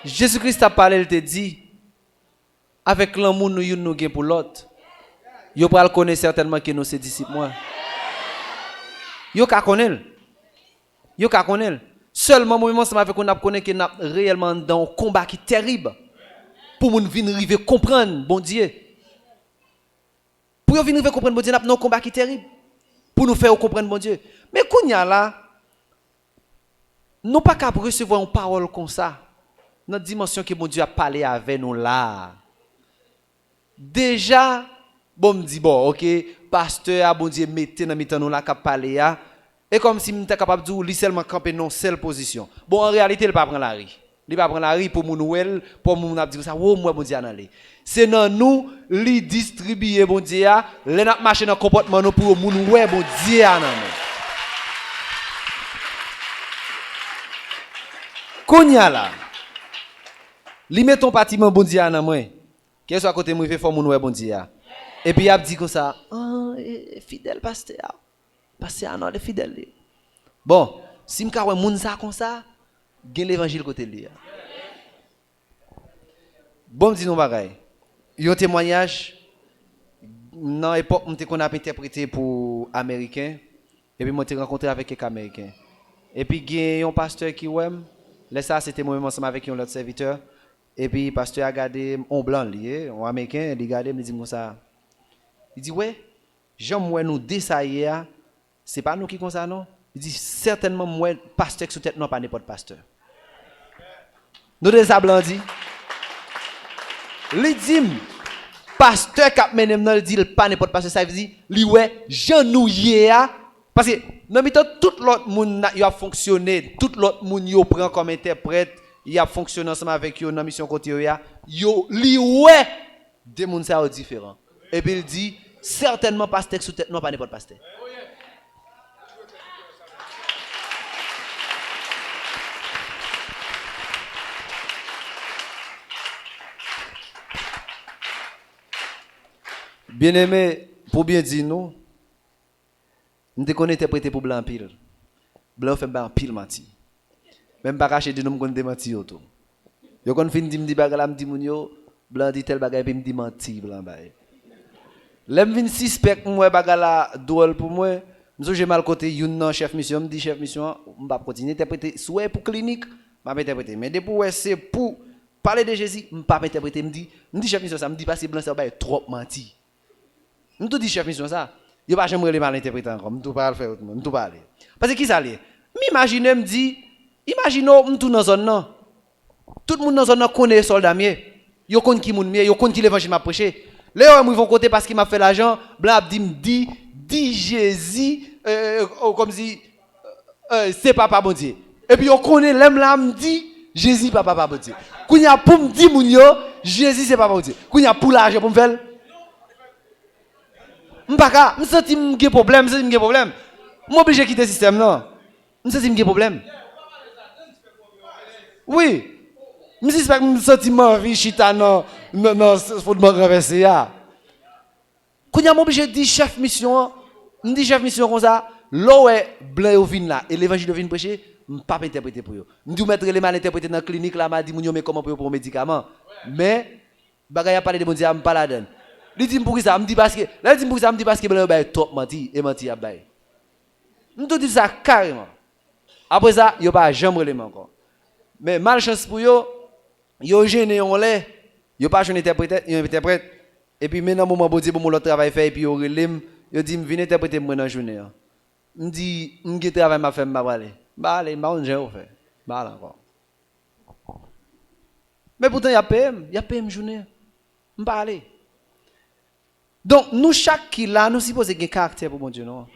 Jésus-Christ a parlé, il te dit, avec l'amour nous avons pour l'autre, vous pouvez connaître certainement que nous sommes disciples. Vous pouvez connaître. Seulement, moi, je avec qu'on a connaît que nous sommes réellement dans un combat qui est terrible. Pour nous venir arriver comprendre, bon Dieu. Pour nous venir comprendre, bon Dieu, nous avons un combat qui est terrible. Pour nous faire comprendre, bon Dieu. Mais quand là, nous pas qu'à recevoir une parole comme ça. Notre dimension que mon Dieu a parlé avec nous là. Déjà, bon me dit bon, OK, pasteur, bon Dieu mettez dans mitan nous là qu'a parler là. Et comme si m'était capable de dire seulement camper non seule position. Bon en réalité il pas prendre la rue. Il pas prendre la rue pour mon Noël, pour mon a dire ça, oh moi bon Dieu en aller. C'est dans nous li distribuer bon Dieu, les n'a marcher dans comportement nous pour mon ouais bon Dieu en nous. Kounya là. Li met ton bâtiment bon Dieu en moi. Qu'est-ce soit à côté moi fait faut moun ouais bon Dieu. Et puis il a dit comme ça, fidèle pasteur. Pasteur non, le fidèle. Bon, si m'ka ouais moun ça comme ça, gen l'évangile côté lui. Bon me dit non bagaille. Un témoignage dans l'époque où on a interprété pour américain et puis moi j'ai rencontré avec quelques américains. Et puis il y a un pasteur qui ouais, là ça c'était moi ensemble avec un autre serviteur et puis le pasteur a regardé un blanc lié, un américain, il regarde me dit comme ça. Il dit ouais, j'aime moi nous désailler, c'est pas nous qui comme ça non. Il dit certainement moi pasteur sous tête non pas n'importe pasteur. Nous des blanc dit il dit pasteur qui a mené dans le dit pas n'importe pasteur ça veut dire lui ouais genouillé parce que dans mi temps tout l'autre monde il a fonctionné tout l'autre monde yo prend comme interprète il a fonctionné ensemble avec yo dans mission côté yo lui ouais des monde ça différent et puis il dit certainement pasteur sous tête non pas n'importe pasteur. Bien-aimé, pour bien dire nous, nous devons interpréter pour blanc pile. Blanc fait un pile menti. Même pas cacher de nous qu'on démenti auto. Yo kon fin di me di bagala me di moun yo, blanc dit tel bagay puis me di menti blanc bail. L'aime vinn suspect moi bagala drôle pour moi. M'so j'ai mal côté youn nan chef mission, me dit chef mission, on va continuer interpréter souhait pour clinique, m'a interpréter. Mais depuis ouais c'est pour parler de Jésus, m'pas interpréter, me dit chef mission ça me dit parce que blanc ça bail trop menti. Nous tout dit chef mission ça. Yo pas jamais mal interpréter encore. Nous tout pas le faire autrement. Nous tout pas aller. Parce que qui ça lié? M'imagine me dit, imaginons tout dans zone non. Tout le monde dans zone non connaît soldat mieux. Yo connaît qui moun mieux, yo connaît qui l'évangile m'a prêché. Là ils vont côté parce qu'il m'a fait l'argent, blanc dit Jésus comme si c'est papa bon Dieu. Et puis on connaît l'aime là me dit Jésus papa bon Dieu. Kounya pour me dire moun yo, Jésus c'est papa bon Dieu. Kounya pour l'argent pour me faire m'paka, m'senti m'gé problème, m'senti m'gé problème. M'obligé quitter le système non. M'senti m'gé problème. Oui. M'senti m'envie chita non faut me renverser ya. Kounya m'obligé dit chef mission, m'di chef mission comme ça, l'eau est blanc au vin là et l'évangile vient prêcher, m'pas interpréter pour yo. M'di mettre les mal interpréter dans clinique là m'a dit moun mais comment pour médicament. Mais bagay a parlé de mon Dieu m'pas la donne. Il dit pour ça, me dit parce que là il dit pour ça, me dit parce que blanc bail trop menti et menti a bail. Me tout dit ça carrément. Après ça, yo pas jamais relève encore. Mais malchance pour yo gêné on lait, yo pas jeune interprète et puis maintenant moment bon Dieu pour mon l'autre travail fait et puis yo relève, yo dit me venez interpréter moi dans journée. Me dit me travail m'a fait m'a aller. Bah allez, m'a on j'ai fait. Bah encore. Mais pourtant il y a PM journée. Me pas aller. Donc, nous, chaque qui là, nous supposons qu'il y ait un caractère pour mon Dieu, non?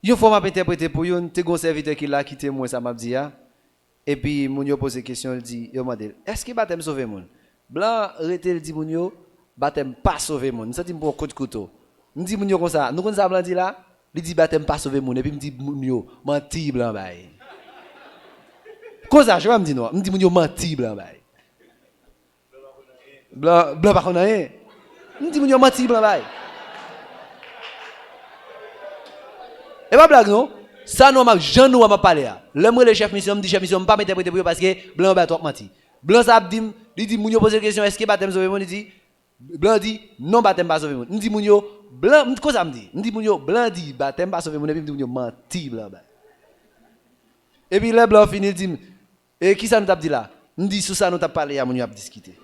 Une fois, je interprété pour vous, un serviteur qui l'a quitté, moi, ça m'a dit, et puis, mon yo pose une question, il dit, est-ce que le baptême sauve le monde? Blanc, il dit, mon yo, baptême pas sauve le monde. Ça dit, pour coup de couteau. Je dis, mon yo, comme ça, nous, comme ça, blanc dit là, il dit baptême pas sauver moun et puis me dit moun yo menti blanc bail. Comme ça je vais me dire non, me dit moun yo menti blanc bail. Blanc pas connait. Me dit moun yo menti blanc bail. Et pas blague non, ça nous m'a Jean nous m'a parlé là. L'homme le chef mission me dit chef mission pas m'interpréter pour parce que blanc ba trop menti. Blanc ça dit il dit moun yo pose question est-ce que baptême sauver moun il dit blanc dit non baptême pas sauver moun. Me dit moun yo blanc, quoi ça me dit? Me dit moun yo blanc dit baptême pas sauver mon et puis me dit moun yo menti blanc. Et puis le blanc fini dit et qui ça nous t'a dit là? Me dit sous ça nous t'a parlé à moun yo a discuter.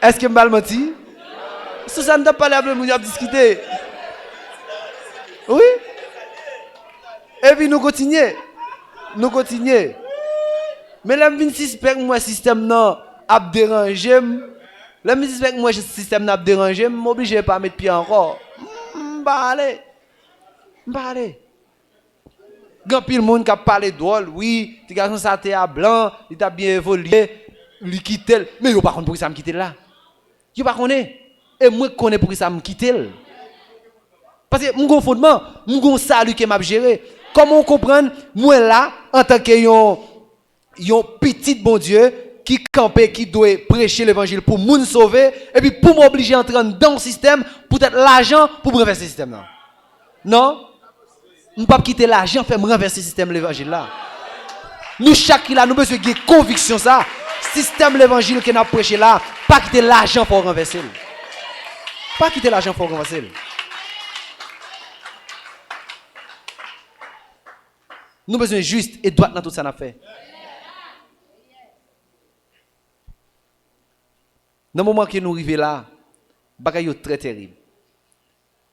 Est-ce que m'bal menti? Sous ça nous t'a parlé à moun yo a discuter. Oui? Et puis nous continuons. Mais là me suspect moi système non a déranger. La musique avec moi, le système n'a pas dérangé, je suis obligé de ne pas mettre pied encore. Je vais aller. Quand le monde qui a parlé drôle, oui, les garçons ça à blanc, il a bien évolué, il quitte. Mais il n'y a pas de pour ça me quitter là. Il n'y a pas de. et moi connais pour ça me quitter. Parce que mon fondement, mon salut qui m'a géré. Comment on comprend moi là en tant que yon petit bon Dieu qui campait, qui doit prêcher l'évangile pour moun sauver et puis pour m'obliger à entrer dans le système pour être l'argent pour me renverser le système là. Non, je ne peux pas quitter l'argent pour me renverser le système de l'évangile là. Nous chaque là nous besoin de conviction ça. Système de l'évangile que n'a prêché là, pas quitter l'argent pour renverser. Pas quitter l'argent pour renverser. Nous besoin juste et droit dans tout ça n'a fait. Dans le moment que nous arrivons là, bagay yo très terrible.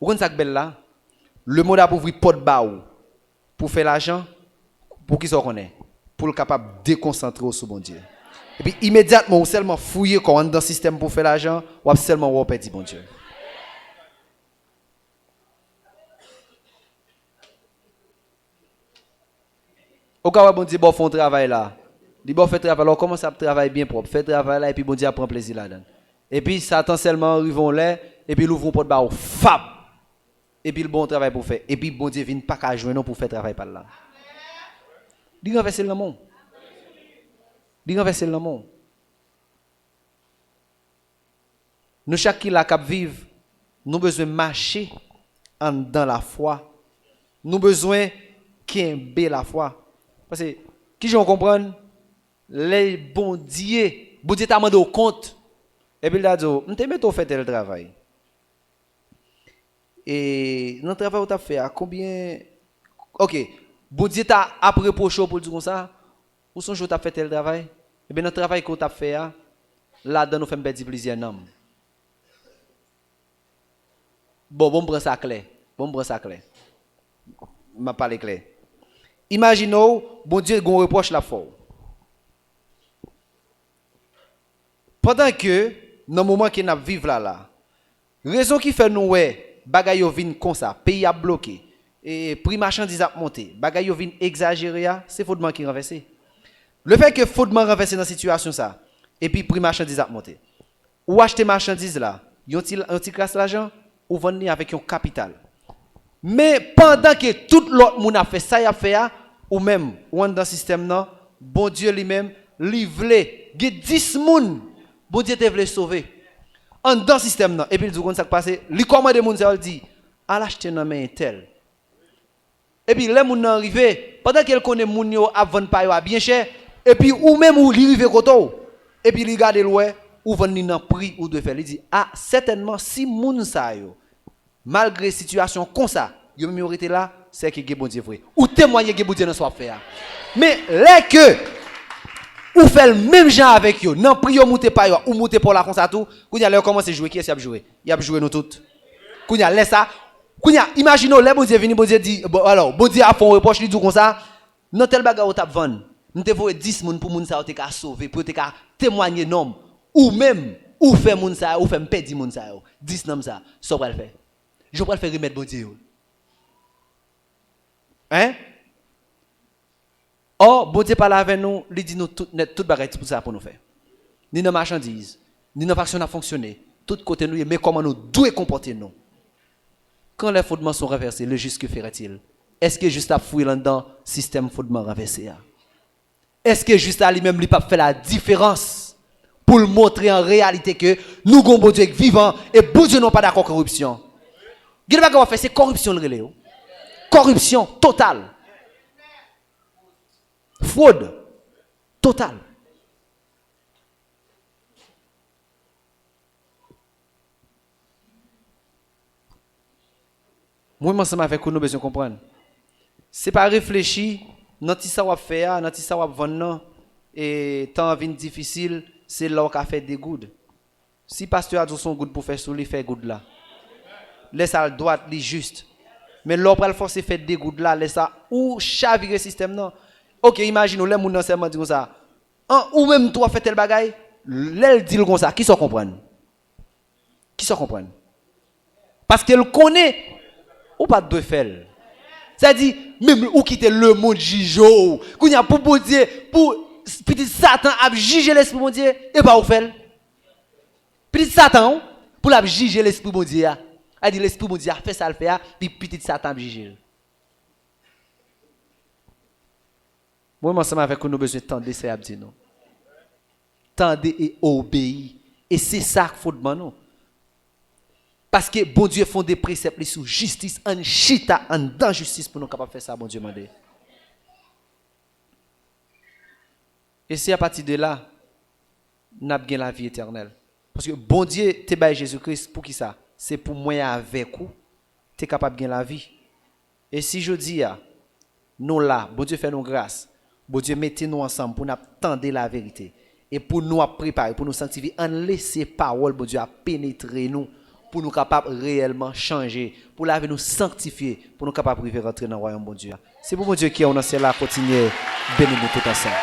Vous connaissez ça belle là? Le monde a ouvert porte baou pour faire l'argent, pour qu'ils s'en connaissent, pour le capable de déconcentrer sur bon Dieu. Et puis immédiatement, on seulement fouiller quand on est dans le système pour faire l'argent, ou seulement on perd bon Dieu. Au cas où bon Dieu bon font travail là, il bon fait travail, alors commence à travailler bien propre, fait travail là et puis bon Dieu prend plaisir là-dedans. Et puis Satan seulement arrivons là et puis il ouvre porte baou, fab. Et puis le bon travail pour faire et puis bon Dieu vient pas qu'à joindre pour faire travail par là. Il renverser le monde. Il renverser le monde. Nous chaque qui la cap vivre, nous besoin marcher dans la foi. Nous besoin qu'aimer la foi. Parce que qui j'en comprendre les bon Dieu t'a demandé au compte et puis il a dit on te met au fait le travail. Et dans le travail où tu as fait combien OK, bon Dieu t'a après prochain pour dire comme ça ou son jour tu as fait tel travail et bien dans le travail que tu as fait là dedans nous fait perdre plusieurs noms. Bon prend ça clair. M'a parlé clair. Imaginons, bon Dieu, qu'on reproche la foi. Pendant que, dans le moment que nous vivons là, raison qui fait nous, bagay yo vin comme ça, pays a bloqué, et prix marchandise a monté, bagay yo vin exagéré, c'est fondement qui renverse. Le fait que fondement renverse dans cette situation ça, et puis prix marchandise a monté. Ou acheter marchandise là, yon ti classe l'argent, ou vendre avec un capital. Mais pendant que tout l'autre monde a fait ça, ou même, ou dans le système, non, bon Dieu lui-même, lui voulait, il y a 10 personnes, bon Dieu te voulait sauver. En dans le système, non. Et puis il dit, ça passe, il commande des gens, il dit, à l'acheter un main tel. Et puis les gens arrivent, pendant qu'elle connaît les gens à vendre par bien cher, et puis ou même où il arrive koto, et puis il regarde loin, ou vendre dans prix ou de faire, il dit, ah, certainement, si moun sa yo, malgré situation comme ça, yo même été là, c'est que bon Dieu vrai. Ou témoigner que bon Dieu ne soit fait. Mais les que ou fait le même genre avec yo, non priyo monter pas yo, ou monter pour la comme ça tout, kounya leur commencer jouer qui est-ce qui a joué? Il a joué nous toutes. Kounya laisse ça. Kounya imaginons les bon Dieu vini bon Dieu dit bon alors bon Dieu a fait un reproche lui dit comme ça, non tel bagarre ou t'a vendre. Nous te voye 10 moun pour moun ça te ka sauver, pour te ka témoigner nom ou même ou faire moun ça ou faire perdre moun ça 10 nom ça, ça va le faire. Je vais le faire remettre bon Dieu. Hein? Oh, bon Dieu parle avec nous, il dit nous tout bagage pour ça pour nous faire. Ni nos marchandises, ni nos actions à fonctionner, tout côté nous, mais comment nous devons comporter nous. Quand les fondements sont renversés, le juste que ferait-il? Est-ce que juste à fouiller là-dedans, système fondement renversé? Est-ce que juste à lui-même, lui pas fait la différence pour le montrer en réalité que nous avons bon Dieu vivant et bon Dieu n'ont pas d'accord corruption? Qu'est-ce qu'on va faire? C'est corruption le relais. Corruption totale. Fraude totale. Moi, ensemble avec vous, nous besoin comprendre. C'est pas réfléchir, dans tout ça va faire, dans tout ça va vendre, et temps vient difficile, c'est là qu'on fait des gouttes. Si pasteur a dit son goutte pour faire sous lui, fait goutte là. Laisse à droite, li juste. Mais l'autre le forcer fait des gouttes là, laisse ça ou chavirer le système non. OK, imagine les moun nan seulement dit comme ça. Ou même toi fait tel bagaille, l'elle dit comme ça, qui s'en comprendre? Qui s'en comprendre? Parce qu'elle connaît ou pas de faire. Ça dit même ou quitter le monde jijo, kounya pour bon Dieu, pour petit Satan a juger l'esprit mon Dieu et pas ou faire. Petit Satan Pour la juger l'esprit bon Dieu. Elle dit l'esprit bon Dieu fait ça le faire puis petit Satan juger. Moi ensemble avec nous besoin tendre c'est abdi nous. Tendre et obéir et c'est ça qu'il faut demander nous. Parce que bon Dieu font des préceptes sur justice en chita en dans justice pour nous capable faire ça bon Dieu mandé. Et c'est à partir de là n'a gagné la vie éternelle. Parce que bon Dieu te bail Jésus-Christ pour qui ça? C'est pour moi avec vous, tu es capable de gagner la vie. Et si je dis nous là, bon Dieu fait nous grâce. Bon Dieu mettez nous ensemble pour nous attendre la vérité et pour nous préparer, pour nous sanctifier, en laisser parole bon Dieu à pénétrer nous pour nous capables réellement changer, pour la nous sanctifier, pour nous capables de rentrer dans le royaume bon Dieu. C'est pour mon Dieu qui est au ciel là continuer bénir nous tout ensemble.